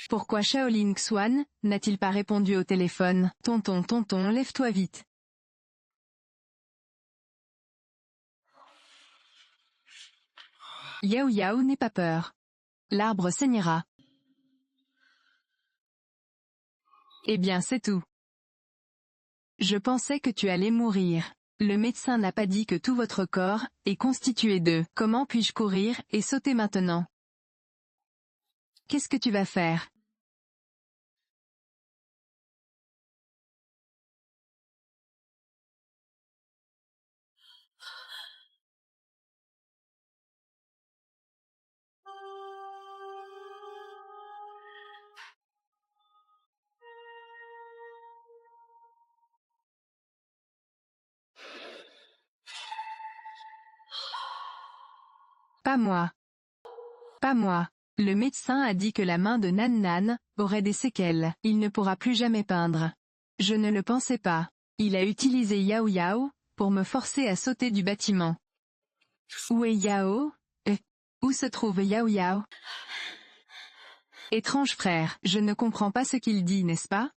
S1: Pourquoi Shaolin Xuan n'a-t-il pas répondu au téléphone? Tonton, tonton, lève-toi vite. Yao Yao n'aie pas peur. L'arbre saignera. Eh bien c'est tout. Je pensais que tu allais mourir. Le médecin n'a pas dit que tout votre corps est constitué de. Comment puis-je courir et sauter maintenant? Qu'est-ce que tu vas faire? Pas moi. Pas moi. Le médecin a dit que la main de Nan Nan aurait des séquelles. Il ne pourra plus jamais peindre. Je ne le pensais pas. Il a utilisé Yao Yao pour me forcer à sauter du bâtiment. Où est Yao? Où se trouve Yao Yao? Étrange frère, je ne comprends pas ce qu'il dit, n'est-ce pas?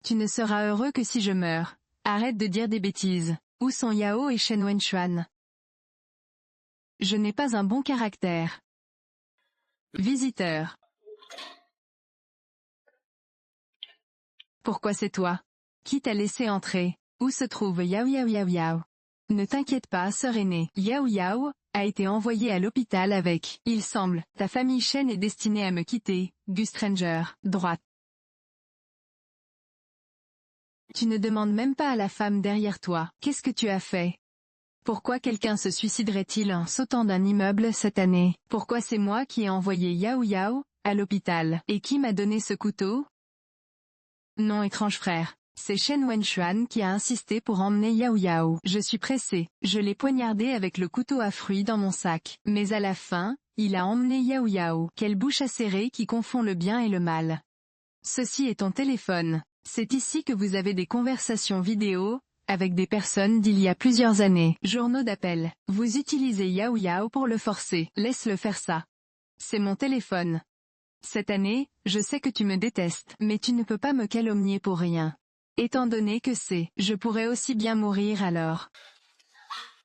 S1: Tu ne seras heureux que si je meurs. Arrête de dire des bêtises. Où sont Yao et Shen Wenchuan? Je n'ai pas un bon caractère. Visiteur. Pourquoi c'est toi? Qui t'a laissé entrer? Où se trouve Yao Yao Yao Yao? Ne t'inquiète pas, sœur aînée. Yao Yao a été envoyé à l'hôpital avec, il semble, ta famille Shen est destinée à me quitter, Gus Stranger, droite. Tu ne demandes même pas à la femme derrière toi, qu'est-ce que tu as fait? Pourquoi quelqu'un se suiciderait-il en sautant d'un immeuble cette année? Pourquoi c'est moi qui ai envoyé Yao Yao à l'hôpital? Et qui m'a donné ce couteau? Non, étrange frère. C'est Shen Wenchuan qui a insisté pour emmener Yao Yao. Je suis pressé. Je l'ai poignardé avec le couteau à fruits dans mon sac. Mais à la fin, il a emmené Yao Yao. Quelle bouche acérée qui confond le bien et le mal. Ceci est ton téléphone. C'est ici que vous avez des conversations vidéo, avec des personnes d'il y a plusieurs années. Journaux d'appel. Vous utilisez Yao Yao pour le forcer. Laisse-le faire ça. C'est mon téléphone. Cette année, je sais que tu me détestes, mais tu ne peux pas me calomnier pour rien. Étant donné que je pourrais aussi bien mourir alors.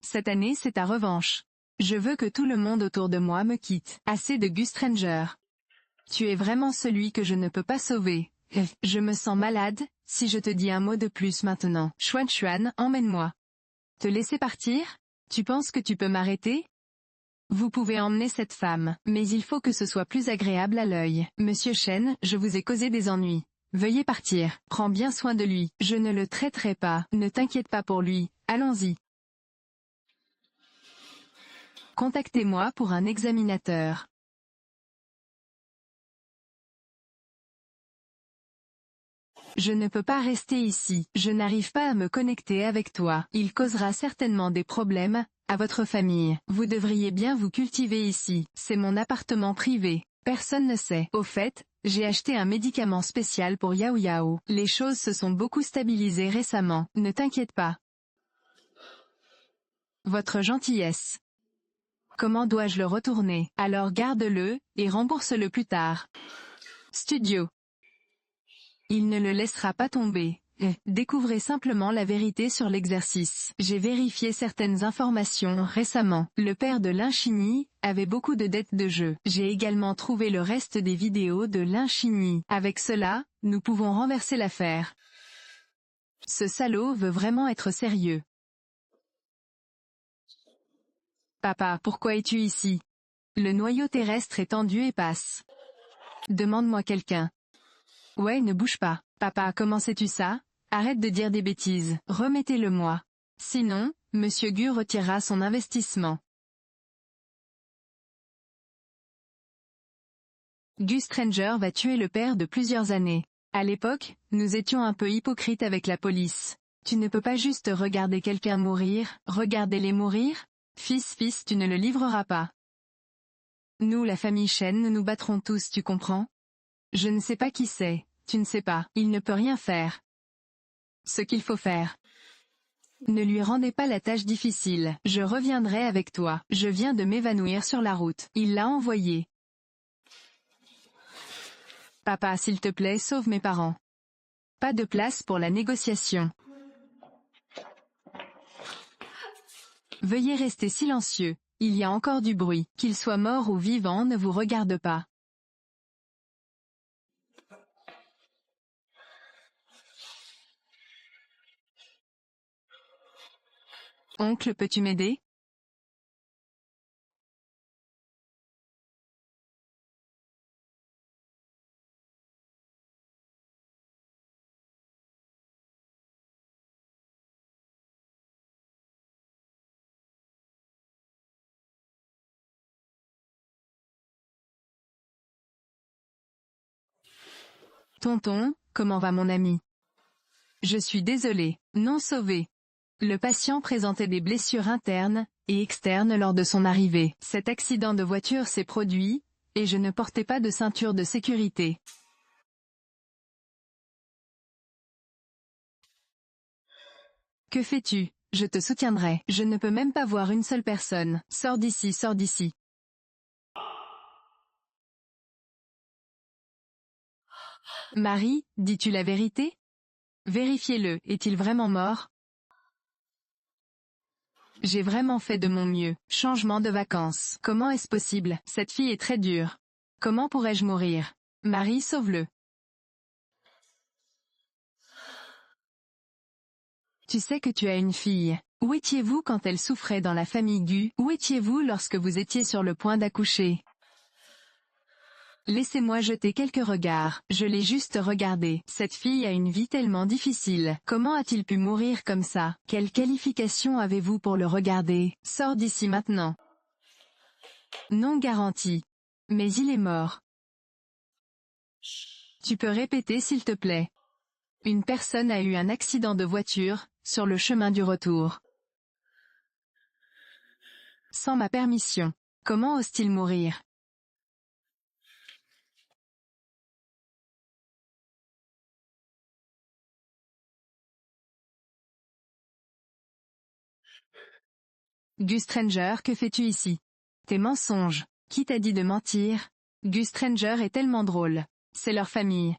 S1: Cette année c'est ta revanche. Je veux que tout le monde autour de moi me quitte. Assez de Gus Stranger. Tu es vraiment celui que je ne peux pas sauver. Je me sens malade, si je te dis un mot de plus maintenant. Xuan Xuan, emmène-moi. Te laisser partir? Tu penses que tu peux m'arrêter? Vous pouvez emmener cette femme, mais il faut que ce soit plus agréable à l'œil. Monsieur Shen, je vous ai causé des ennuis. Veuillez partir. Prends bien soin de lui. Je ne le traiterai pas. Ne t'inquiète pas pour lui. Allons-y. Contactez-moi pour un examinateur. Je ne peux pas rester ici. Je n'arrive pas à me connecter avec toi. Il causera certainement des problèmes à votre famille. Vous devriez bien vous cultiver ici. C'est mon appartement privé. Personne ne sait. Au fait, j'ai acheté un médicament spécial pour Yao Yao. Les choses se sont beaucoup stabilisées récemment. Ne t'inquiète pas. Votre gentillesse. Comment dois-je le retourner? Alors garde-le, et rembourse-le plus tard. Studio. Il ne le laissera pas tomber. Découvrez simplement la vérité sur l'exercice. J'ai vérifié certaines informations récemment. Le père de Linchini avait beaucoup de dettes de jeu. J'ai également trouvé le reste des vidéos de Linchini. Avec cela, nous pouvons renverser l'affaire. Ce salaud veut vraiment être sérieux. Papa, pourquoi es-tu ici? Le noyau terrestre est tendu et passe. Demande-moi quelqu'un. Ouais, ne bouge pas. Papa, comment sais-tu ça? Arrête de dire des bêtises. Remettez-le-moi. Sinon, Monsieur Gu retirera son investissement. Gus Stranger va tuer le père de plusieurs années. À l'époque, nous étions un peu hypocrites avec la police. Tu ne peux pas juste regarder quelqu'un mourir, regardez-les mourir? Fils, tu ne le livreras pas. Nous, la famille Shen, nous battrons tous, tu comprends? Je ne sais pas qui c'est, tu ne sais pas, il ne peut rien faire. Ce qu'il faut faire. Ne lui rendez pas la tâche difficile, je reviendrai avec toi, je viens de m'évanouir sur la route. Il l'a envoyé. Papa, s'il te plaît, sauve mes parents. Pas de place pour la négociation. Veuillez rester silencieux, il y a encore du bruit, qu'il soit mort ou vivant ne vous regarde pas. Oncle, peux-tu m'aider? Tonton, comment va mon ami? Je suis désolé, non sauvé. Le patient présentait des blessures internes et externes lors de son arrivée. Cet accident de voiture s'est produit, et je ne portais pas de ceinture de sécurité. Que fais-tu? Je te soutiendrai. Je ne peux même pas voir une seule personne. Sors d'ici, sors d'ici. Marie, dis-tu la vérité? Vérifiez-le, est-il vraiment mort? J'ai vraiment fait de mon mieux. Changement de vacances. Comment est-ce possible? Cette fille est très dure. Comment pourrais-je mourir? Marie, sauve-le. Tu sais que tu as une fille. Où étiez-vous quand elle souffrait dans la famille Gu? Où étiez-vous lorsque vous étiez sur le point d'accoucher? Laissez-moi jeter quelques regards, je l'ai juste regardé. Cette fille a une vie tellement difficile. Comment a-t-il pu mourir comme ça? Quelle qualification avez-vous pour le regarder? Sors d'ici maintenant. Non garanti. Mais il est mort. Tu peux répéter s'il te plaît? Une personne a eu un accident de voiture, sur le chemin du retour. Sans ma permission. Comment ose-t-il mourir? Gus Stranger, que fais-tu ici? Tes mensonges. Qui t'a dit de mentir? Gus Stranger est tellement drôle. C'est leur famille.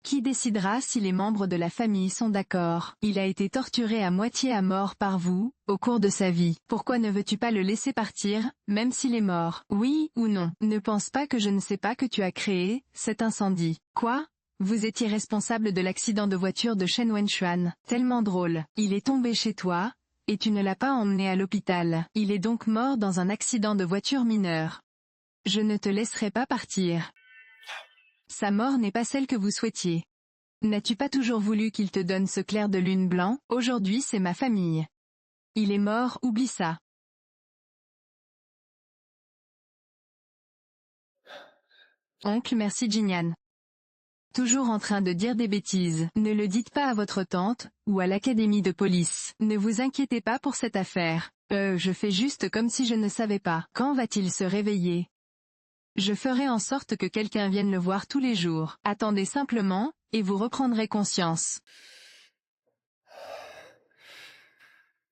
S1: Qui décidera si les membres de la famille sont d'accord? Il a été torturé à moitié à mort par vous, au cours de sa vie. Pourquoi ne veux-tu pas le laisser partir, même s'il est mort? Oui ou non? Ne pense pas que je ne sais pas que tu as créé cet incendie. Quoi? Vous étiez responsable de l'accident de voiture de Shen Wenxuan. Tellement drôle. Il est tombé chez toi, et tu ne l'as pas emmené à l'hôpital. Il est donc mort dans un accident de voiture mineur. Je ne te laisserai pas partir. Sa mort n'est pas celle que vous souhaitiez. N'as-tu pas toujours voulu qu'il te donne ce clair de lune blanc? Aujourd'hui c'est ma famille. Il est mort, oublie ça. Oncle, merci Jinyan. Toujours en train de dire des bêtises. Ne le dites pas à votre tante, ou à l'académie de police. Ne vous inquiétez pas pour cette affaire. Je fais juste comme si je ne savais pas. Quand va-t-il se réveiller? Je ferai en sorte que quelqu'un vienne le voir tous les jours. Attendez simplement, et vous reprendrez conscience.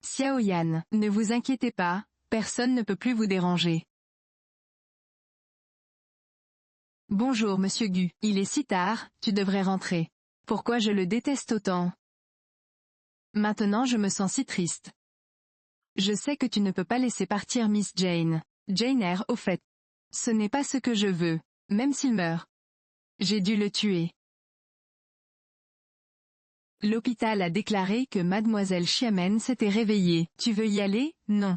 S1: Xiao Yan, ne vous inquiétez pas, personne ne peut plus vous déranger. Bonjour Monsieur Gu, il est si tard, tu devrais rentrer. Pourquoi je le déteste autant? Maintenant je me sens si triste. Je sais que tu ne peux pas laisser partir Miss Jane. Jane Eyre, au fait. Ce n'est pas ce que je veux, même s'il meurt. J'ai dû le tuer. L'hôpital a déclaré que Mademoiselle Xiamen s'était réveillée. Tu veux y aller? Non.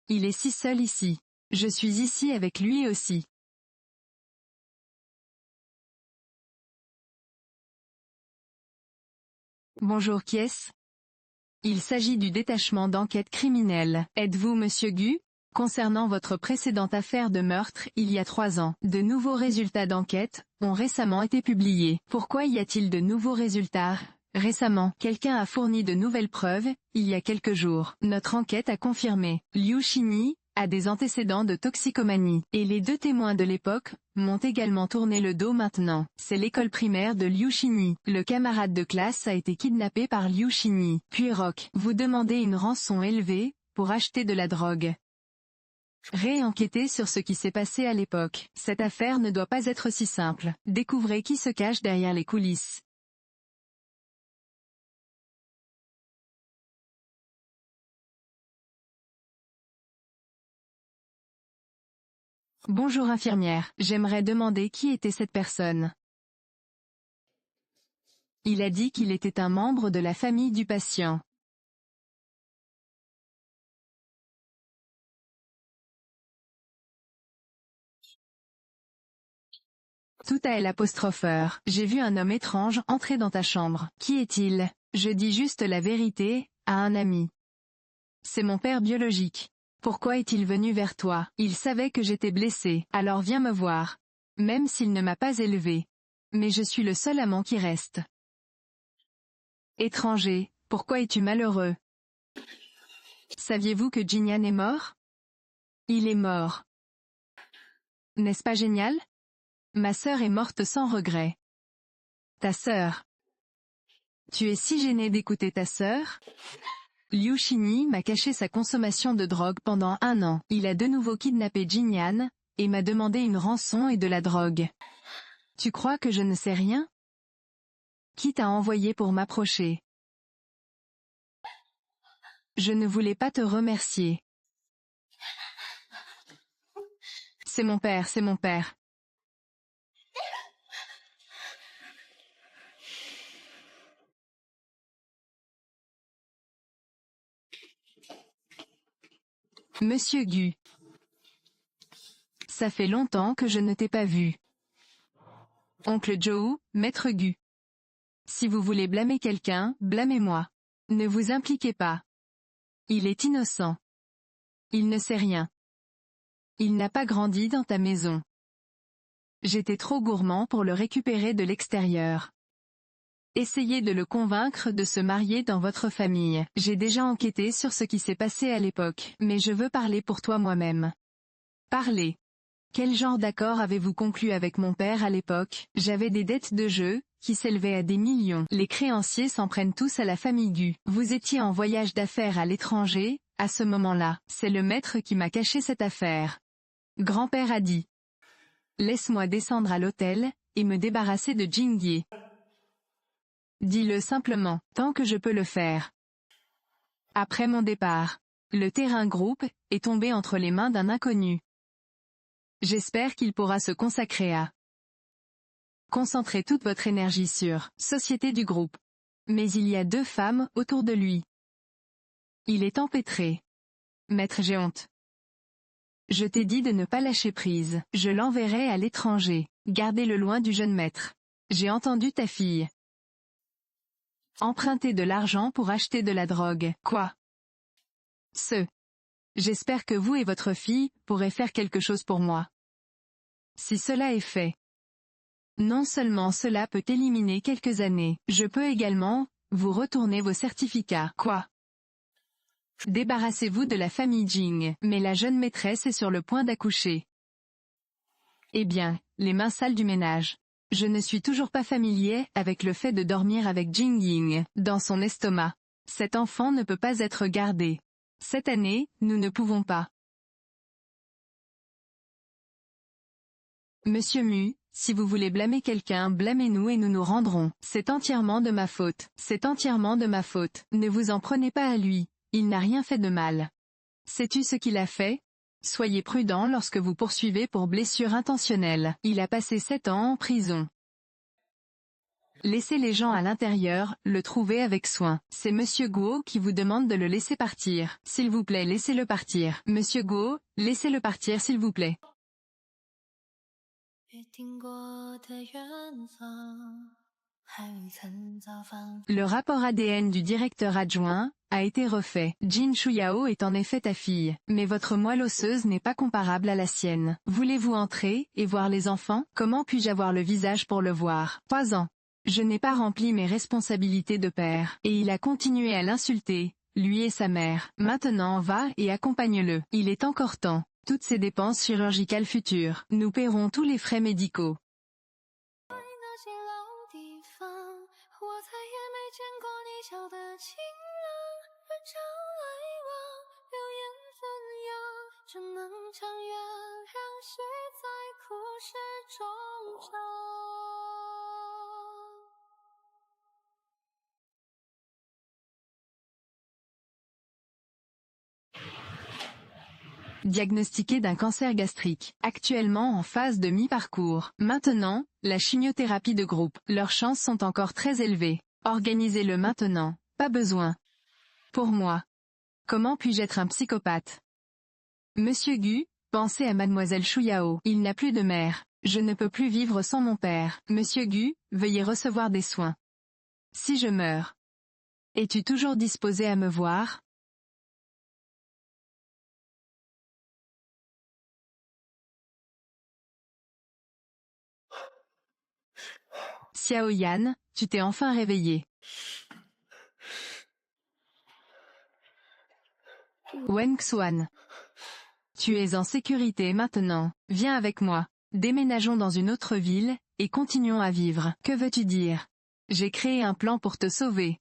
S1: Il est si seul ici. Je suis ici avec lui aussi. Bonjour, qui est-ce? Il s'agit du détachement d'enquête criminelle. Êtes-vous Monsieur Gu? Concernant votre précédente affaire de meurtre il y a 3 ans, de nouveaux résultats d'enquête ont récemment été publiés. Pourquoi y a-t-il de nouveaux résultats? Récemment, quelqu'un a fourni de nouvelles preuves, il y a quelques jours. Notre enquête a confirmé. Liu Xinyi a des antécédents de toxicomanie. Et les 2 témoins de l'époque m'ont également tourné le dos maintenant. C'est l'école primaire de Liu Xinyi. Le camarade de classe a été kidnappé par Liu Xinyi. Puis Rock, vous demandez une rançon élevée pour acheter de la drogue. Réenquêtez sur ce qui s'est passé à l'époque. Cette affaire ne doit pas être si simple. Découvrez qui se cache derrière les coulisses. Bonjour infirmière, j'aimerais demander qui était cette personne. Il a dit qu'il était un membre de la famille du patient. Tout à l'apostrophe. J'ai vu un homme étrange entrer dans ta chambre. Qui est-il? Je dis juste la vérité, à un ami. C'est mon père biologique. Pourquoi est-il venu vers toi? Il savait que j'étais blessé, alors viens me voir. Même s'il ne m'a pas élevé. Mais je suis le seul amant qui reste. Étranger, pourquoi es-tu malheureux? Saviez-vous que Jinyan est mort? Il est mort. N'est-ce pas génial? Ma sœur est morte sans regret. Ta sœur. Tu es si gêné d'écouter ta sœur? Liu Xinyi m'a caché sa consommation de drogue pendant 1 an. Il a de nouveau kidnappé Jinyan, et m'a demandé une rançon et de la drogue. Tu crois que je ne sais rien? Qui t'a envoyé pour m'approcher? Je ne voulais pas te remercier. C'est mon père, c'est mon père. Monsieur Gu. Ça fait longtemps que je ne t'ai pas vu. Oncle Joe, Maître Gu. Si vous voulez blâmer quelqu'un, blâmez-moi. Ne vous impliquez pas. Il est innocent. Il ne sait rien. Il n'a pas grandi dans ta maison. J'étais trop gourmand pour le récupérer de l'extérieur. Essayez de le convaincre de se marier dans votre famille. J'ai déjà enquêté sur ce qui s'est passé à l'époque, mais je veux parler pour toi moi-même. Parlez. Quel genre d'accord avez-vous conclu avec mon père à l'époque? J'avais des dettes de jeu, qui s'élevait à des millions. Les créanciers s'en prennent tous à la famille Gu. Vous étiez en voyage d'affaires à l'étranger, à ce moment-là. C'est le maître qui m'a caché cette affaire. Grand-père a dit. Laisse-moi descendre à l'hôtel, et me débarrasser de Jingye. Dis-le simplement, tant que je peux le faire. Après mon départ, le terrain groupe est tombé entre les mains d'un inconnu. J'espère qu'il pourra se consacrer à concentrer toute votre énergie sur société du groupe. Mais il y a 2 femmes autour de lui. Il est empêtré. Maître, j'ai honte. Je t'ai dit de ne pas lâcher prise. Je l'enverrai à l'étranger. Gardez-le loin du jeune maître. J'ai entendu ta fille. Emprunter de l'argent pour acheter de la drogue. Quoi? J'espère que vous et votre fille pourrez faire quelque chose pour moi. Si cela est fait. Non seulement cela peut éliminer quelques années, je peux également vous retourner vos certificats. Quoi? Débarrassez-vous de la famille Jing. Mais la jeune maîtresse est sur le point d'accoucher. Eh bien, les mains sales du ménage. Je ne suis toujours pas familier avec le fait de dormir avec Jing Ying dans son estomac. Cet enfant ne peut pas être gardé. Cette année, nous ne pouvons pas. Monsieur Mu, si vous voulez blâmer quelqu'un, blâmez-nous et nous nous rendrons. C'est entièrement de ma faute. C'est entièrement de ma faute. Ne vous en prenez pas à lui. Il n'a rien fait de mal. Sais-tu ce qu'il a fait? Soyez prudent lorsque vous poursuivez pour blessure intentionnelle. Il a passé 7 ans en prison. Laissez les gens à l'intérieur, le trouver avec soin. C'est Monsieur Guo qui vous demande de le laisser partir. S'il vous plaît, laissez-le partir. Monsieur Guo, laissez-le partir s'il vous plaît. Le rapport ADN du directeur adjoint a été refait. Jin Shuyao est en effet ta fille, mais votre moelle osseuse n'est pas comparable à la sienne. Voulez-vous entrer et voir les enfants? Comment puis-je avoir le visage pour le voir? 3 ans. Je n'ai pas rempli mes responsabilités de père. Et il a continué à l'insulter, lui et sa mère. Maintenant va et accompagne-le. Il est encore temps. Toutes ces dépenses chirurgicales futures. Nous paierons tous les frais médicaux. Diagnostiqué d'un cancer gastrique, actuellement en phase de mi-parcours. Maintenant, la chimiothérapie de groupe. Leurs chances sont encore très élevées. Organisez-le maintenant. Pas besoin. Pour moi. Comment puis-je être un psychopathe? Monsieur Gu, pensez à Mademoiselle Shuyao. Il n'a plus de mère. Je ne peux plus vivre sans mon père. Monsieur Gu, veuillez recevoir des soins. Si je meurs. Es-tu toujours disposé à me voir? Xiao Yan, tu t'es enfin réveillé. Wen Xuan. Tu es en sécurité maintenant. Viens avec moi. Déménageons dans une autre ville, et continuons à vivre. Que veux-tu dire? J'ai créé un plan pour te sauver.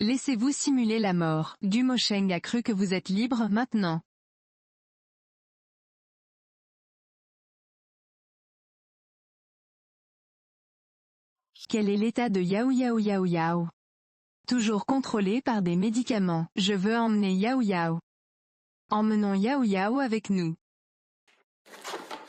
S1: Laissez-vous simuler la mort. Gu Mosheng a cru que vous êtes libre maintenant. Quel est l'état de Yao Yao Yao Yao? Toujours contrôlé par des médicaments. Je veux emmener Yao Yao. Emmenons Yao Yao avec nous.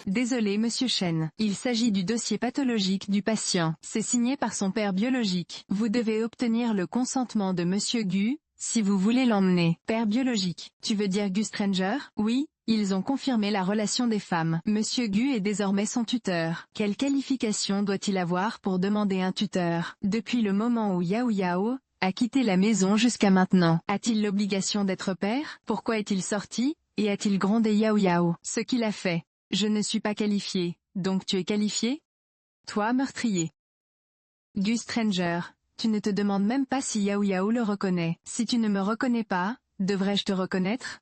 S1: Désolé Monsieur Chen, il s'agit du dossier pathologique du patient. C'est signé par son père biologique. Vous devez obtenir le consentement de Monsieur Gu, si vous voulez l'emmener. Père biologique, tu veux dire Gu Stranger? Oui, ils ont confirmé la relation des femmes. Monsieur Gu est désormais son tuteur. Quelle qualification doit-il avoir pour demander un tuteur? Depuis le moment où Yao Yao a quitté la maison jusqu'à maintenant, a-t-il l'obligation d'être père? Pourquoi est-il sorti? Et a-t-il grondé Yao Yao? Ce qu'il a fait. Je ne suis pas qualifié, donc tu es qualifié? Toi meurtrier. Gu Stranger, tu ne te demandes même pas si Yao Yao le reconnaît. Si tu ne me reconnais pas, devrais-je te reconnaître?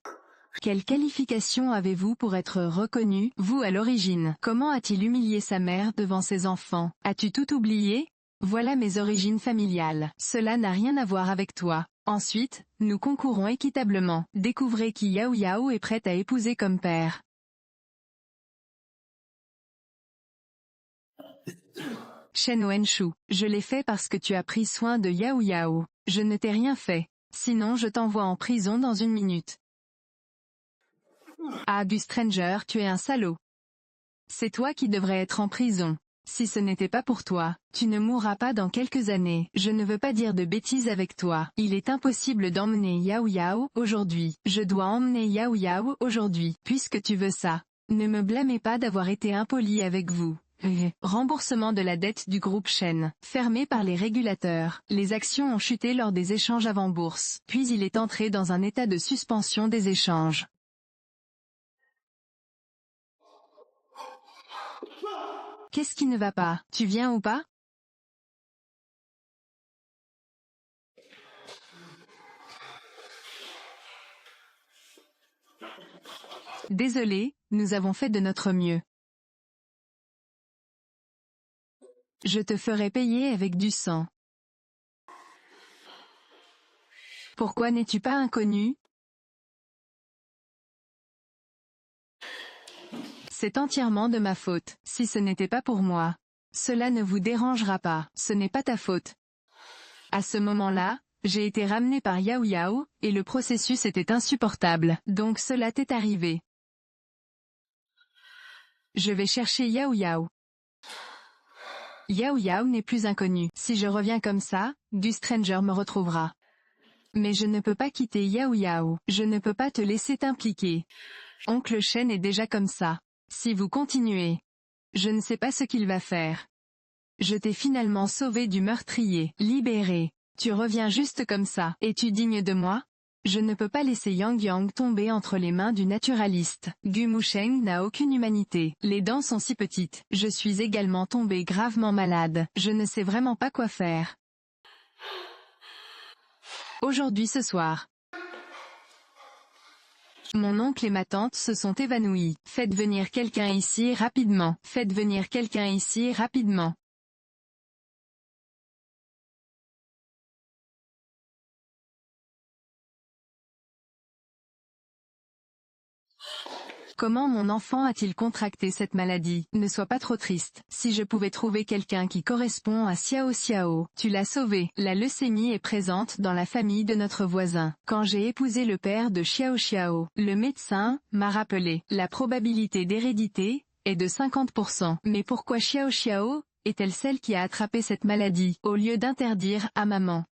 S1: Quelle qualification avez-vous pour être reconnu, vous à l'origine? Comment a-t-il humilié sa mère devant ses enfants? As-tu tout oublié? Voilà mes origines familiales. Cela n'a rien à voir avec toi. Ensuite, nous concourons équitablement. Découvrez qui Yao Yao est prête à épouser comme père. Shen Wenshu, je l'ai fait parce que tu as pris soin de Yao Yao. Je ne t'ai rien fait. Sinon je t'envoie en prison dans 1 minute. Ah du Stranger, tu es un salaud. C'est toi qui devrais être en prison. Si ce n'était pas pour toi, tu ne mourras pas dans quelques années. Je ne veux pas dire de bêtises avec toi. Il est impossible d'emmener Yao Yao aujourd'hui. Je dois emmener Yao Yao aujourd'hui, puisque tu veux ça. Ne me blâmez pas d'avoir été impoli avec vous. Remboursement de la dette du groupe Shen. Fermé par les régulateurs. Les actions ont chuté lors des échanges avant bourse. Puis il est entré dans un état de suspension des échanges. Qu'est-ce qui ne va pas? Tu viens ou pas? Désolé, nous avons fait de notre mieux. Je te ferai payer avec du sang. Pourquoi n'es-tu pas inconnu? C'est entièrement de ma faute. Si ce n'était pas pour moi, cela ne vous dérangera pas. Ce n'est pas ta faute. À ce moment-là, j'ai été ramené par Yao Yao, et le processus était insupportable. Donc cela t'est arrivé. Je vais chercher Yao Yao. Yao Yao n'est plus inconnu. Si je reviens comme ça, du Stranger me retrouvera. Mais je ne peux pas quitter Yao Yao. Je ne peux pas te laisser t'impliquer. Oncle Shen est déjà comme ça. Si vous continuez, je ne sais pas ce qu'il va faire. Je t'ai finalement sauvé du meurtrier. Libéré. Tu reviens juste comme ça. Es-tu digne de moi? Je ne peux pas laisser Yang Yang tomber entre les mains du naturaliste. Gu Musheng n'a aucune humanité. Les dents sont si petites. Je suis également tombé gravement malade. Je ne sais vraiment pas quoi faire. Aujourd'hui ce soir. Mon oncle et ma tante se sont évanouis. Faites venir quelqu'un ici rapidement. Faites venir quelqu'un ici rapidement. Comment mon enfant a-t-il contracté cette maladie? Ne sois pas trop triste. Si je pouvais trouver quelqu'un qui correspond à Xiao Xiao, tu l'as sauvé. La leucémie est présente dans la famille de notre voisin. Quand j'ai épousé le père de Xiao Xiao, le médecin m'a rappelé. La probabilité d'hérédité est de 50%. Mais pourquoi Xiao Xiao est-elle celle qui a attrapé cette maladie, au lieu d'interdire à maman?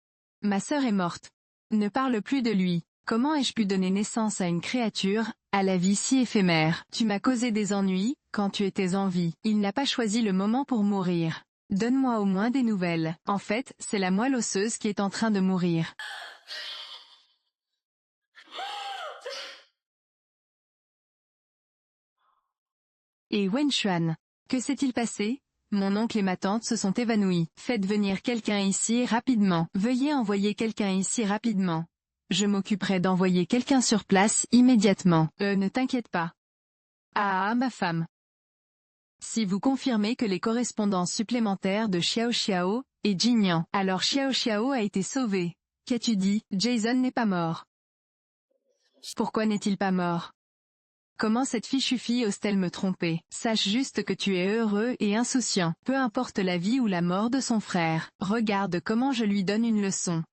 S1: Ma sœur est morte. Ne parle plus de lui. Comment ai-je pu donner naissance à une créature, à la vie si éphémère? Tu m'as causé des ennuis, quand tu étais en vie. Il n'a pas choisi le moment pour mourir. Donne-moi au moins des nouvelles. En fait, c'est la moelle osseuse qui est en train de mourir. Et Wenshuan. Que s'est-il passé? Mon oncle et ma tante se sont évanouis. Faites venir quelqu'un ici rapidement. Veuillez envoyer quelqu'un ici rapidement. Je m'occuperai d'envoyer quelqu'un sur place immédiatement. Ne t'inquiète pas. Ah, ma femme. Si vous confirmez que les correspondances supplémentaires de Xiao Xiao et Jinyan, alors Xiao Xiao a été sauvé. Qu'as-tu dit? Jason n'est pas mort. Pourquoi n'est-il pas mort? Comment cette fichue fille ose-t-elle me tromper? Sache juste que tu es heureux et insouciant. Peu importe la vie ou la mort de son frère. Regarde comment je lui donne une leçon.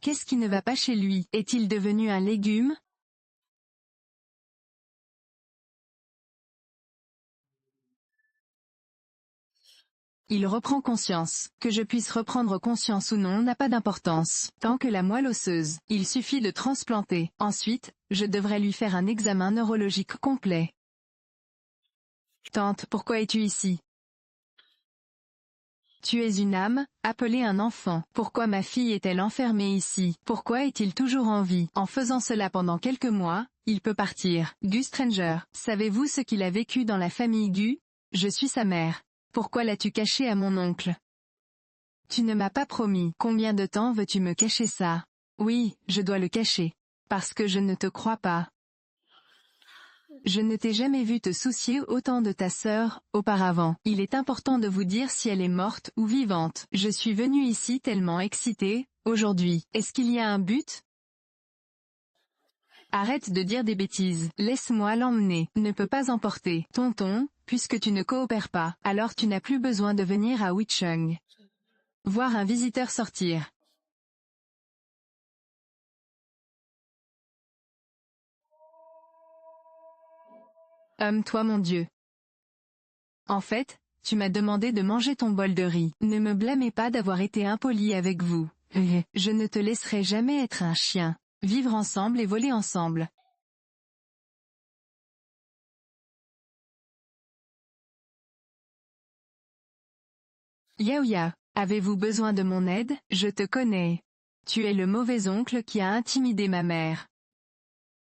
S1: Qu'est-ce qui ne va pas chez lui? Est-il devenu un légume? Il reprend conscience. Que je puisse reprendre conscience ou non n'a pas d'importance. Tant que la moelle osseuse, il suffit de transplanter. Ensuite, je devrais lui faire un examen neurologique complet. Tante, pourquoi es-tu ici? Tu es une âme, appelée un enfant. Pourquoi ma fille est-elle enfermée ici? Pourquoi est-il toujours en vie? En faisant cela pendant quelques mois, il peut partir. Gu Stranger, savez-vous ce qu'il a vécu dans la famille Gu? Je suis sa mère. Pourquoi l'as-tu caché à mon oncle? Tu ne m'as pas promis. Combien de temps veux-tu me cacher ça? Oui, je dois le cacher. Parce que je ne te crois pas. Je ne t'ai jamais vu te soucier autant de ta sœur, auparavant. Il est important de vous dire si elle est morte ou vivante. Je suis venue ici tellement excitée, aujourd'hui. Est-ce qu'il y a un but? Arrête de dire des bêtises. Laisse-moi l'emmener. Ne peut pas emporter. Tonton, puisque tu ne coopères pas, alors tu n'as plus besoin de venir à Wichung. Voir un visiteur sortir. Toi mon Dieu. En fait, tu m'as demandé de manger ton bol de riz. Ne me blâmez pas d'avoir été impoli avec vous. Je ne te laisserai jamais être un chien. Vivre ensemble et voler ensemble. Yaoya, avez-vous besoin de mon aide? Je te connais. Tu es le mauvais oncle qui a intimidé ma mère.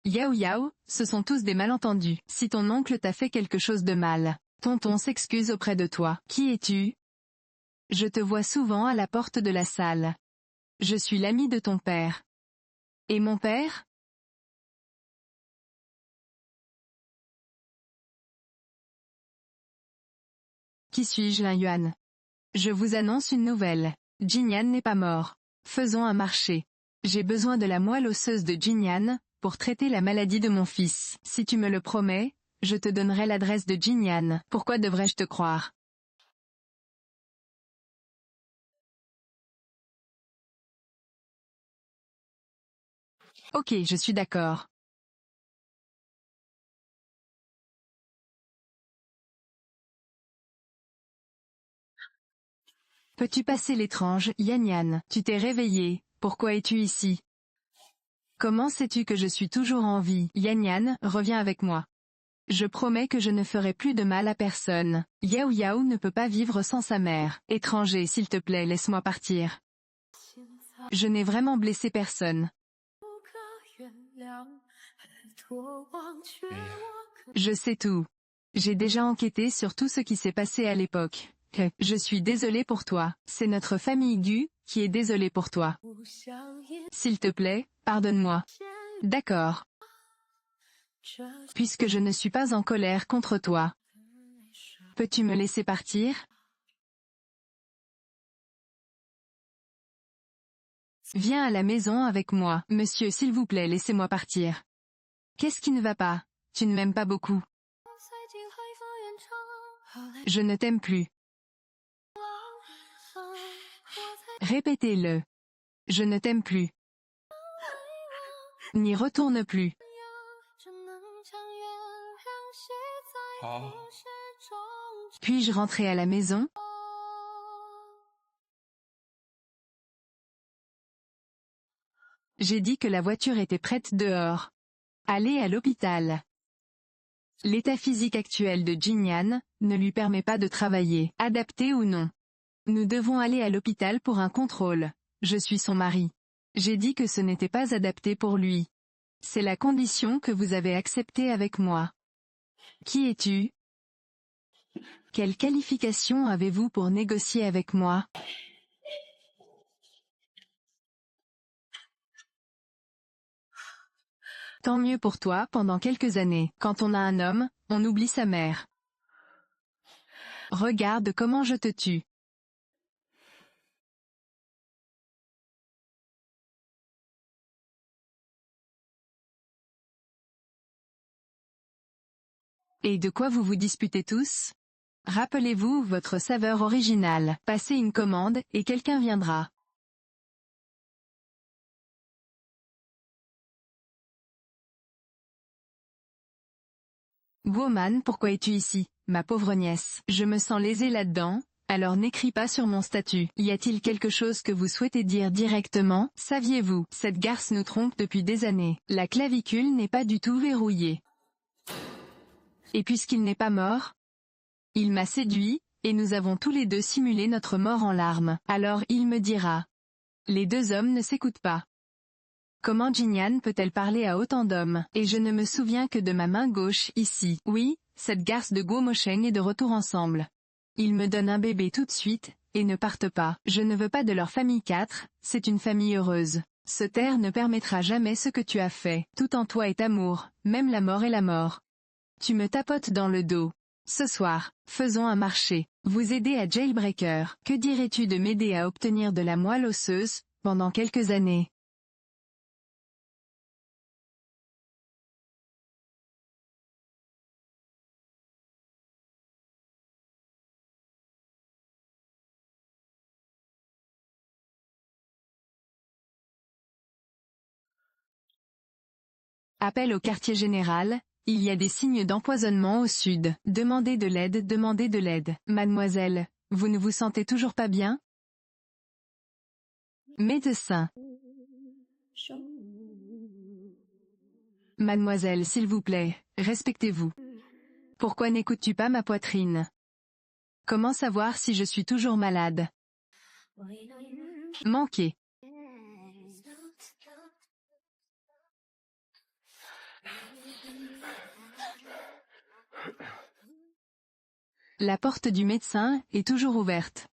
S1: Yao Yao, ce sont tous des malentendus. Si ton oncle t'a fait quelque chose de mal, tonton s'excuse auprès de toi. Qui es-tu? Je te vois souvent à la porte de la salle. Je suis l'ami de ton père. Et mon père? Qui suis-je, Lin Yuan? Je vous annonce une nouvelle. Jinyan n'est pas mort. Faisons un marché. J'ai besoin de la moelle osseuse de Jinyan, pour traiter la maladie de mon fils. Si tu me le promets, je te donnerai l'adresse de Jinyan. Pourquoi devrais-je te croire? Ok, je suis d'accord. Peux-tu passer l'étrange, Yan Yan? Tu t'es réveillé, pourquoi es-tu ici? Comment sais-tu que je suis toujours en vie? Yan Yan, reviens avec moi. Je promets que je ne ferai plus de mal à personne. Yao Yao ne peut pas vivre sans sa mère. Étranger, s'il te plaît, laisse-moi partir. Je n'ai vraiment blessé personne. Je sais tout. J'ai déjà enquêté sur tout ce qui s'est passé à l'époque. Je suis désolé pour toi. C'est notre famille Gu, qui est désolée pour toi. S'il te plaît, pardonne-moi. D'accord. Puisque je ne suis pas en colère contre toi. Peux-tu me laisser partir? Viens à la maison avec moi. Monsieur, s'il vous plaît, laissez-moi partir. Qu'est-ce qui ne va pas? Tu ne m'aimes pas beaucoup. Je ne t'aime plus. Répétez-le. Je ne t'aime plus. N'y retourne plus. Puis-je rentrer à la maison? J'ai dit que la voiture était prête dehors. Allez à l'hôpital. L'état physique actuel de Jinyan ne lui permet pas de travailler, adapté ou non. Nous devons aller à l'hôpital pour un contrôle. Je suis son mari. J'ai dit que ce n'était pas adapté pour lui. C'est la condition que vous avez acceptée avec moi. Qui es-tu? Quelle qualification avez-vous pour négocier avec moi? Tant mieux pour toi pendant quelques années. Quand on a un homme, on oublie sa mère. Regarde comment je te tue. Et de quoi vous vous disputez tous? Rappelez-vous votre saveur originale. Passez une commande, et quelqu'un viendra. Woman, pourquoi es-tu ici, ma pauvre nièce? Je me sens lésée là-dedans, alors n'écris pas sur mon statut. Y a-t-il quelque chose que vous souhaitez dire directement? Saviez-vous, cette garce nous trompe depuis des années. La clavicule n'est pas du tout verrouillée. Et puisqu'il n'est pas mort, il m'a séduit, et nous avons tous les deux simulé notre mort en larmes. Alors il me dira. Les deux hommes ne s'écoutent pas. Comment Jinyan peut-elle parler à autant d'hommes? Et je ne me souviens que de ma main gauche, ici. Oui, cette garce de Guo Mosheng est de retour ensemble. Ils me donnent un bébé tout de suite, et ne partent pas. Je ne veux pas de leur famille 4, c'est une famille heureuse. Ce terre ne permettra jamais ce que tu as fait. Tout en toi est amour, même la mort est la mort. Tu me tapotes dans le dos. Ce soir, faisons un marché. Vous aider à jailbreaker. Que dirais-tu de m'aider à obtenir de la moelle osseuse, pendant quelques années? Appel au quartier général, il y a des signes d'empoisonnement au sud. Demandez de l'aide, demandez de l'aide. Mademoiselle, vous ne vous sentez toujours pas bien? Médecin. Mademoiselle, s'il vous plaît, respectez-vous. Pourquoi n'écoutes-tu pas ma poitrine? Comment savoir si je suis toujours malade? Manqué. La porte du médecin est toujours ouverte.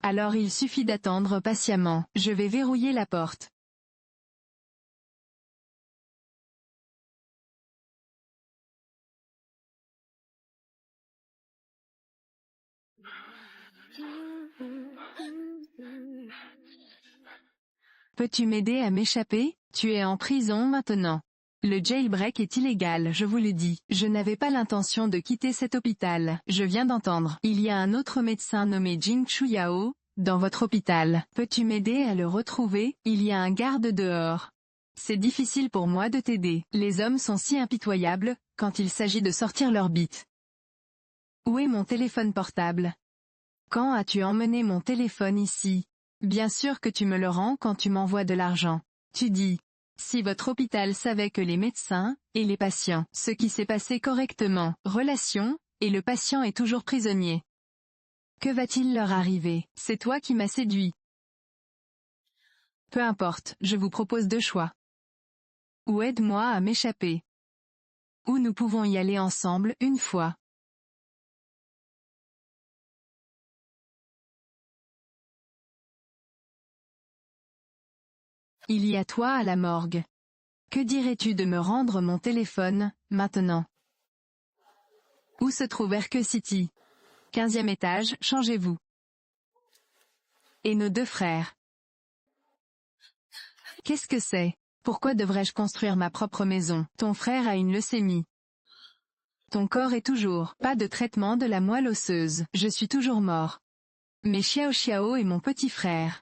S1: Alors il suffit d'attendre patiemment. Je vais verrouiller la porte. Peux-tu m'aider à m'échapper? Tu es en prison maintenant. Le jailbreak est illégal, je vous le dis. Je n'avais pas l'intention de quitter cet hôpital. Je viens d'entendre. Il y a un autre médecin nommé Jing Chuyao, dans votre hôpital. Peux-tu m'aider à le retrouver? Il y a un garde dehors. C'est difficile pour moi de t'aider. Les hommes sont si impitoyables, quand il s'agit de sortir leur bite. Où est mon téléphone portable? Quand as-tu emmené mon téléphone ici? Bien sûr que tu me le rends quand tu m'envoies de l'argent. Tu dis. Si votre hôpital savait que les médecins, et les patients, ce qui s'est passé correctement, relation, et le patient est toujours prisonnier. Que va-t-il leur arriver? C'est toi qui m'as séduit. Peu importe, je vous propose deux choix. Ou aide-moi à m'échapper. Ou nous pouvons y aller ensemble, une fois. Il y a toi à la morgue. Que dirais-tu de me rendre mon téléphone, maintenant? Où se trouve Erke City? 15e étage, changez-vous. Et nos deux frères. Qu'est-ce que c'est? Pourquoi devrais-je construire ma propre maison? Ton frère a une leucémie. Ton corps est toujours, pas de traitement de la moelle osseuse. Je suis toujours mort. Mais Xiao Xiao est mon petit frère.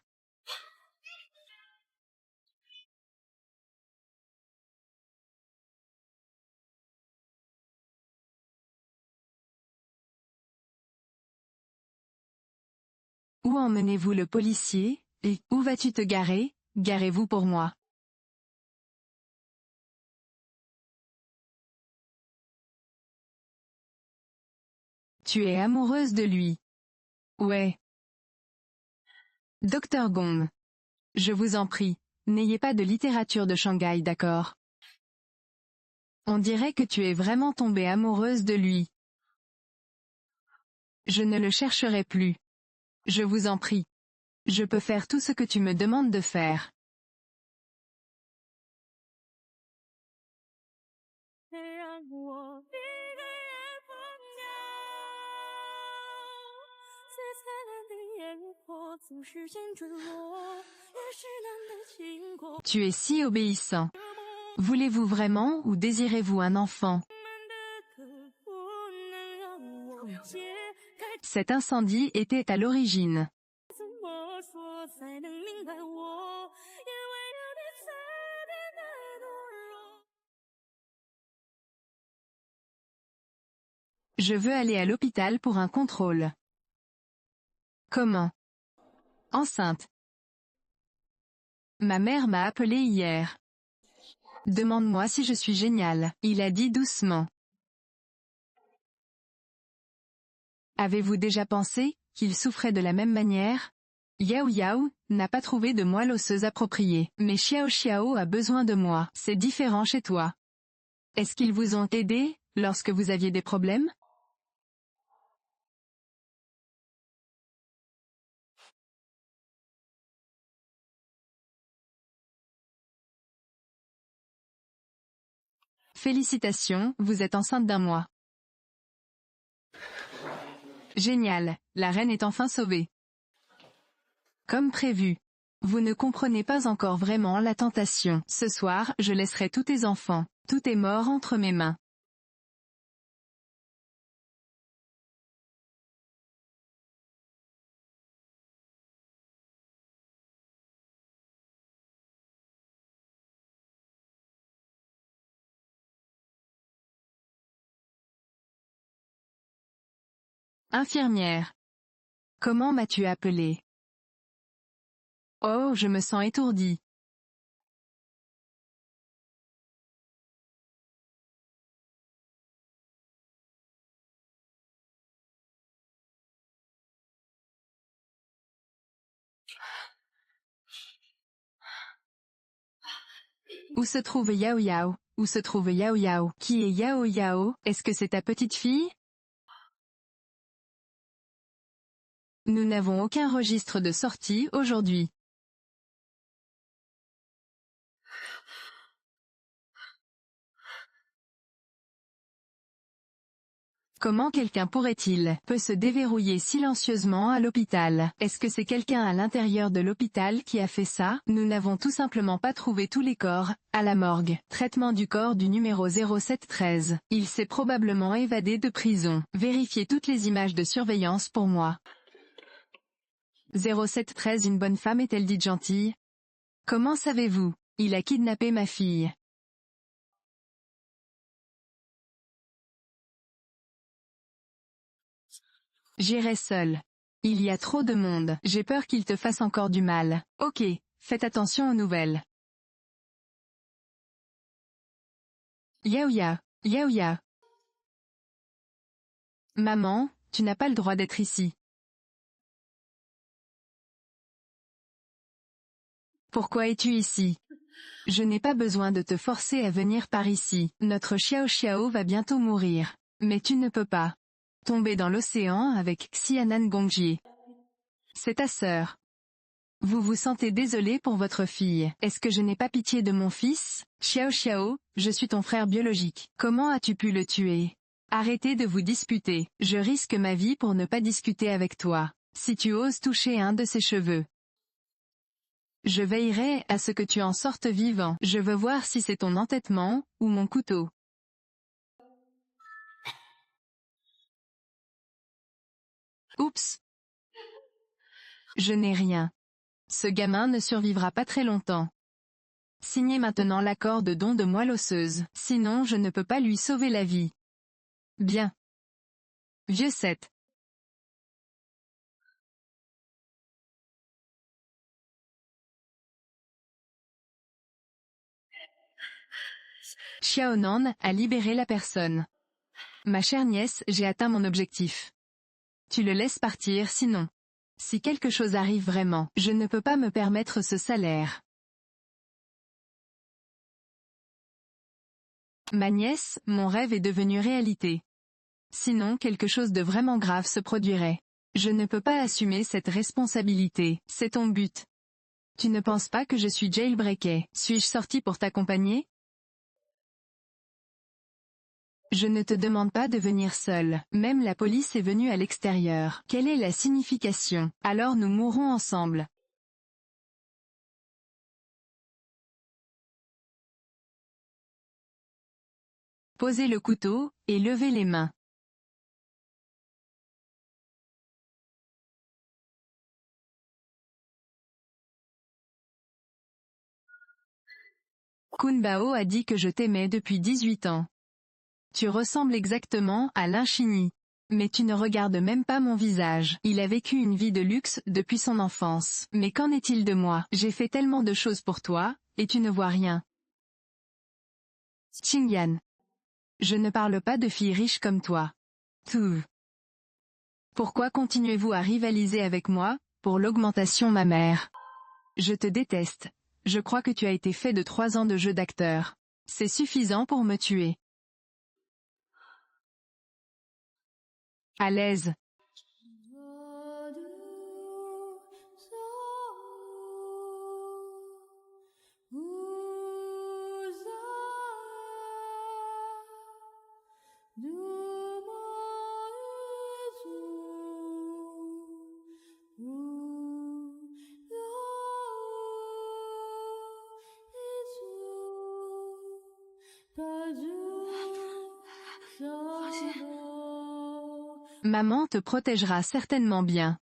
S1: Où emmenez-vous le policier? Et, où vas-tu te garer? Garez-vous pour moi. Tu es amoureuse de lui. Ouais. Docteur Gong. Je vous en prie, n'ayez pas de littérature de Shanghai, d'accord? On dirait que tu es vraiment tombée amoureuse de lui. Je ne le chercherai plus. Je vous en prie. Je peux faire tout ce que tu me demandes de faire. Tu es si obéissant. Voulez-vous vraiment ou désirez-vous un enfant? Cet incendie était à l'origine. Je veux aller à l'hôpital pour un contrôle. Comment? Enceinte. Ma mère m'a appelé hier. Demande-moi si je suis génial, il a dit doucement. Avez-vous déjà pensé qu'il souffrait de la même manière? Yao Yao n'a pas trouvé de moelle osseuse appropriée, mais Xiao Xiao a besoin de moi. C'est différent chez toi. Est-ce qu'ils vous ont aidé lorsque vous aviez des problèmes? Félicitations, vous êtes enceinte d'1 mois. Génial, la reine est enfin sauvée. Comme prévu. Vous ne comprenez pas encore vraiment la tentation. Ce soir, je laisserai tous tes enfants. Tout est mort entre mes mains. Infirmière. Comment m'as-tu appelé? Oh, je me sens étourdie. Où se trouve Yao Yao? Où se trouve Yao Yao? Qui est Yao Yao? Est-ce que c'est ta petite fille? Nous n'avons aucun registre de sortie aujourd'hui. Comment quelqu'un peut se déverrouiller silencieusement à l'hôpital? Est-ce que c'est quelqu'un à l'intérieur de l'hôpital qui a fait ça? Nous n'avons tout simplement pas trouvé tous les corps, à la morgue. Traitement du corps du numéro 0713. Il s'est probablement évadé de prison. Vérifiez toutes les images de surveillance pour moi. 0713 Une bonne femme est-elle dite gentille? Comment savez-vous? Il a kidnappé ma fille. J'irai seul. Il y a trop de monde. J'ai peur qu'il te fasse encore du mal. Ok, faites attention aux nouvelles. Yaouya, Yaouya. Maman, tu n'as pas le droit d'être ici. Pourquoi es-tu ici? Je n'ai pas besoin de te forcer à venir par ici. Notre Xiao Xiao va bientôt mourir. Mais tu ne peux pas tomber dans l'océan avec Xianan Gongjie. C'est ta sœur. Vous vous sentez désolé pour votre fille. Est-ce que je n'ai pas pitié de mon fils? Xiao Xiao, je suis ton frère biologique. Comment as-tu pu le tuer? Arrêtez de vous disputer. Je risque ma vie pour ne pas discuter avec toi. Si tu oses toucher un de ses cheveux, je veillerai à ce que tu en sortes vivant. Je veux voir si c'est ton entêtement, ou mon couteau. Oups. Je n'ai rien. Ce gamin ne survivra pas très longtemps. Signez maintenant l'accord de don de moelle osseuse, sinon je ne peux pas lui sauver la vie. Bien. Vieux 7. Xiaonan a libéré la personne. Ma chère nièce, j'ai atteint mon objectif. Tu le laisses partir sinon. Si quelque chose arrive vraiment, je ne peux pas me permettre ce salaire. Ma nièce, mon rêve est devenu réalité. Sinon quelque chose de vraiment grave se produirait. Je ne peux pas assumer cette responsabilité, c'est ton but. Tu ne penses pas que je suis jailbreaké? Suis-je sorti pour t'accompagner? Je ne te demande pas de venir seul, même la police est venue à l'extérieur. Quelle est la signification? Alors nous mourrons ensemble. Posez le couteau, et levez les mains. Kun Bao a dit que je t'aimais depuis 18 ans. Tu ressembles exactement à l'infini. Mais tu ne regardes même pas mon visage. Il a vécu une vie de luxe depuis son enfance. Mais qu'en est-il de moi? J'ai fait tellement de choses pour toi, et tu ne vois rien. Qingyan. Je ne parle pas de filles riches comme toi. Tout. Pourquoi continuez-vous à rivaliser avec moi, pour l'augmentation mammaire? Je te déteste. Je crois que tu as été fait de 3 ans de jeu d'acteur. C'est suffisant pour me tuer. À l'aise. Maman te protégera certainement bien.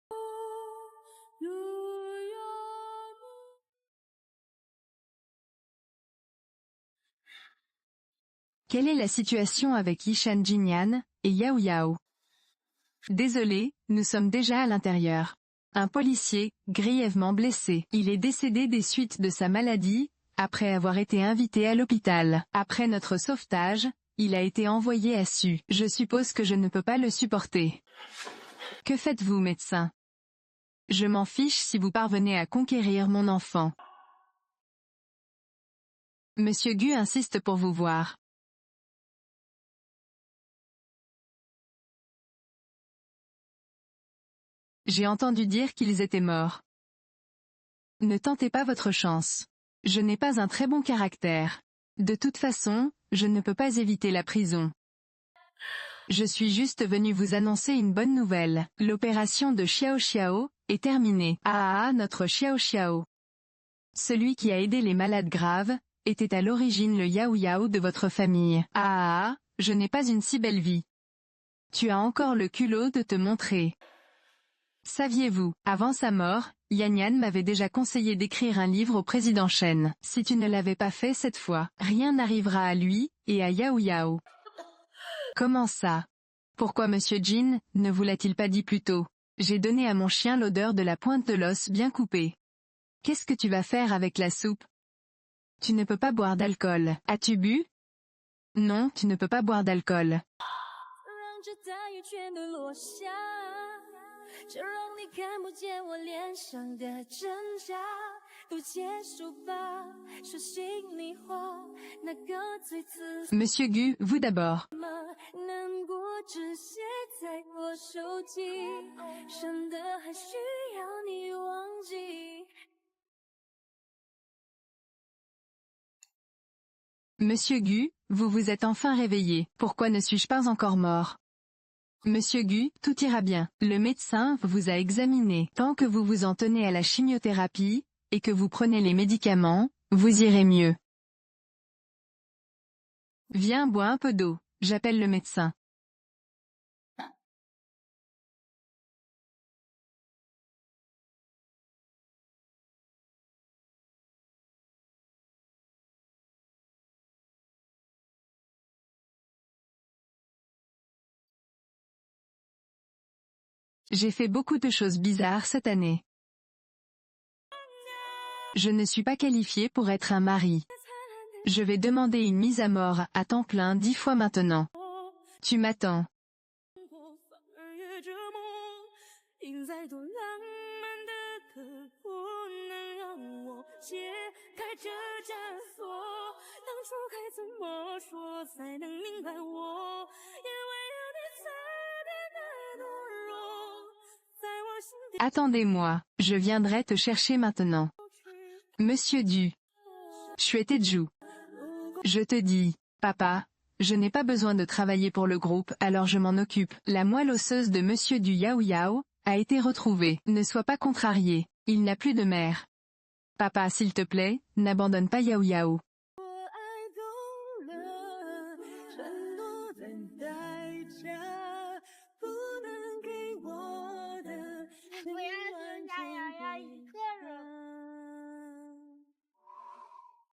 S1: Quelle est la situation avec Yishan Jinyan et Yao Yao? Désolé, nous sommes déjà à l'intérieur. Un policier, grièvement blessé. Il est décédé des suites de sa maladie, après avoir été invité à l'hôpital. Après notre sauvetage, il a été envoyé à Su. Je suppose que je ne peux pas le supporter. Que faites-vous, médecin? Je m'en fiche si vous parvenez à conquérir mon enfant. Monsieur Gu insiste pour vous voir. J'ai entendu dire qu'ils étaient morts. Ne tentez pas votre chance. Je n'ai pas un très bon caractère. De toute façon, je ne peux pas éviter la prison. Je suis juste venu vous annoncer une bonne nouvelle. L'opération de Xiao Xiao est terminée. Notre Xiao Xiao. Celui qui a aidé les malades graves, était à l'origine le Yao Yao de votre famille. Je n'ai pas une si belle vie. Tu as encore le culot de te montrer. Saviez-vous, avant sa mort, Yanyan m'avait déjà conseillé d'écrire un livre au président Shen. Si tu ne l'avais pas fait cette fois, rien n'arrivera à lui, et à Yao Yao. Comment ça? Pourquoi Monsieur Jin, ne vous l'a-t-il pas dit plus tôt? J'ai donné à mon chien l'odeur de la pointe de l'os bien coupée. Qu'est-ce que tu vas faire avec la soupe? Tu ne peux pas boire d'alcool. As-tu bu? Non, tu ne peux pas boire d'alcool. Monsieur Gu, vous d'abord. Monsieur Gu, vous vous êtes enfin réveillé. Pourquoi ne suis-je pas encore mort? Monsieur Gu, tout ira bien. Le médecin vous a examiné. Tant que vous vous en tenez à la chimiothérapie, et que vous prenez les médicaments, vous irez mieux. Viens, bois un peu d'eau. J'appelle le médecin. J'ai fait beaucoup de choses bizarres cette année. Je ne suis pas qualifié pour être un mari. Je vais demander une mise à mort à temps plein 10 fois maintenant. Tu m'attends. Attendez-moi, je viendrai te chercher maintenant. Monsieur Du. Xueteju. Je te dis, papa, je n'ai pas besoin de travailler pour le groupe, alors je m'en occupe. La moelle osseuse de Monsieur Du Yao Yao a été retrouvée. Ne sois pas contrarié, il n'a plus de mère. Papa, s'il te plaît, n'abandonne pas Yao Yao.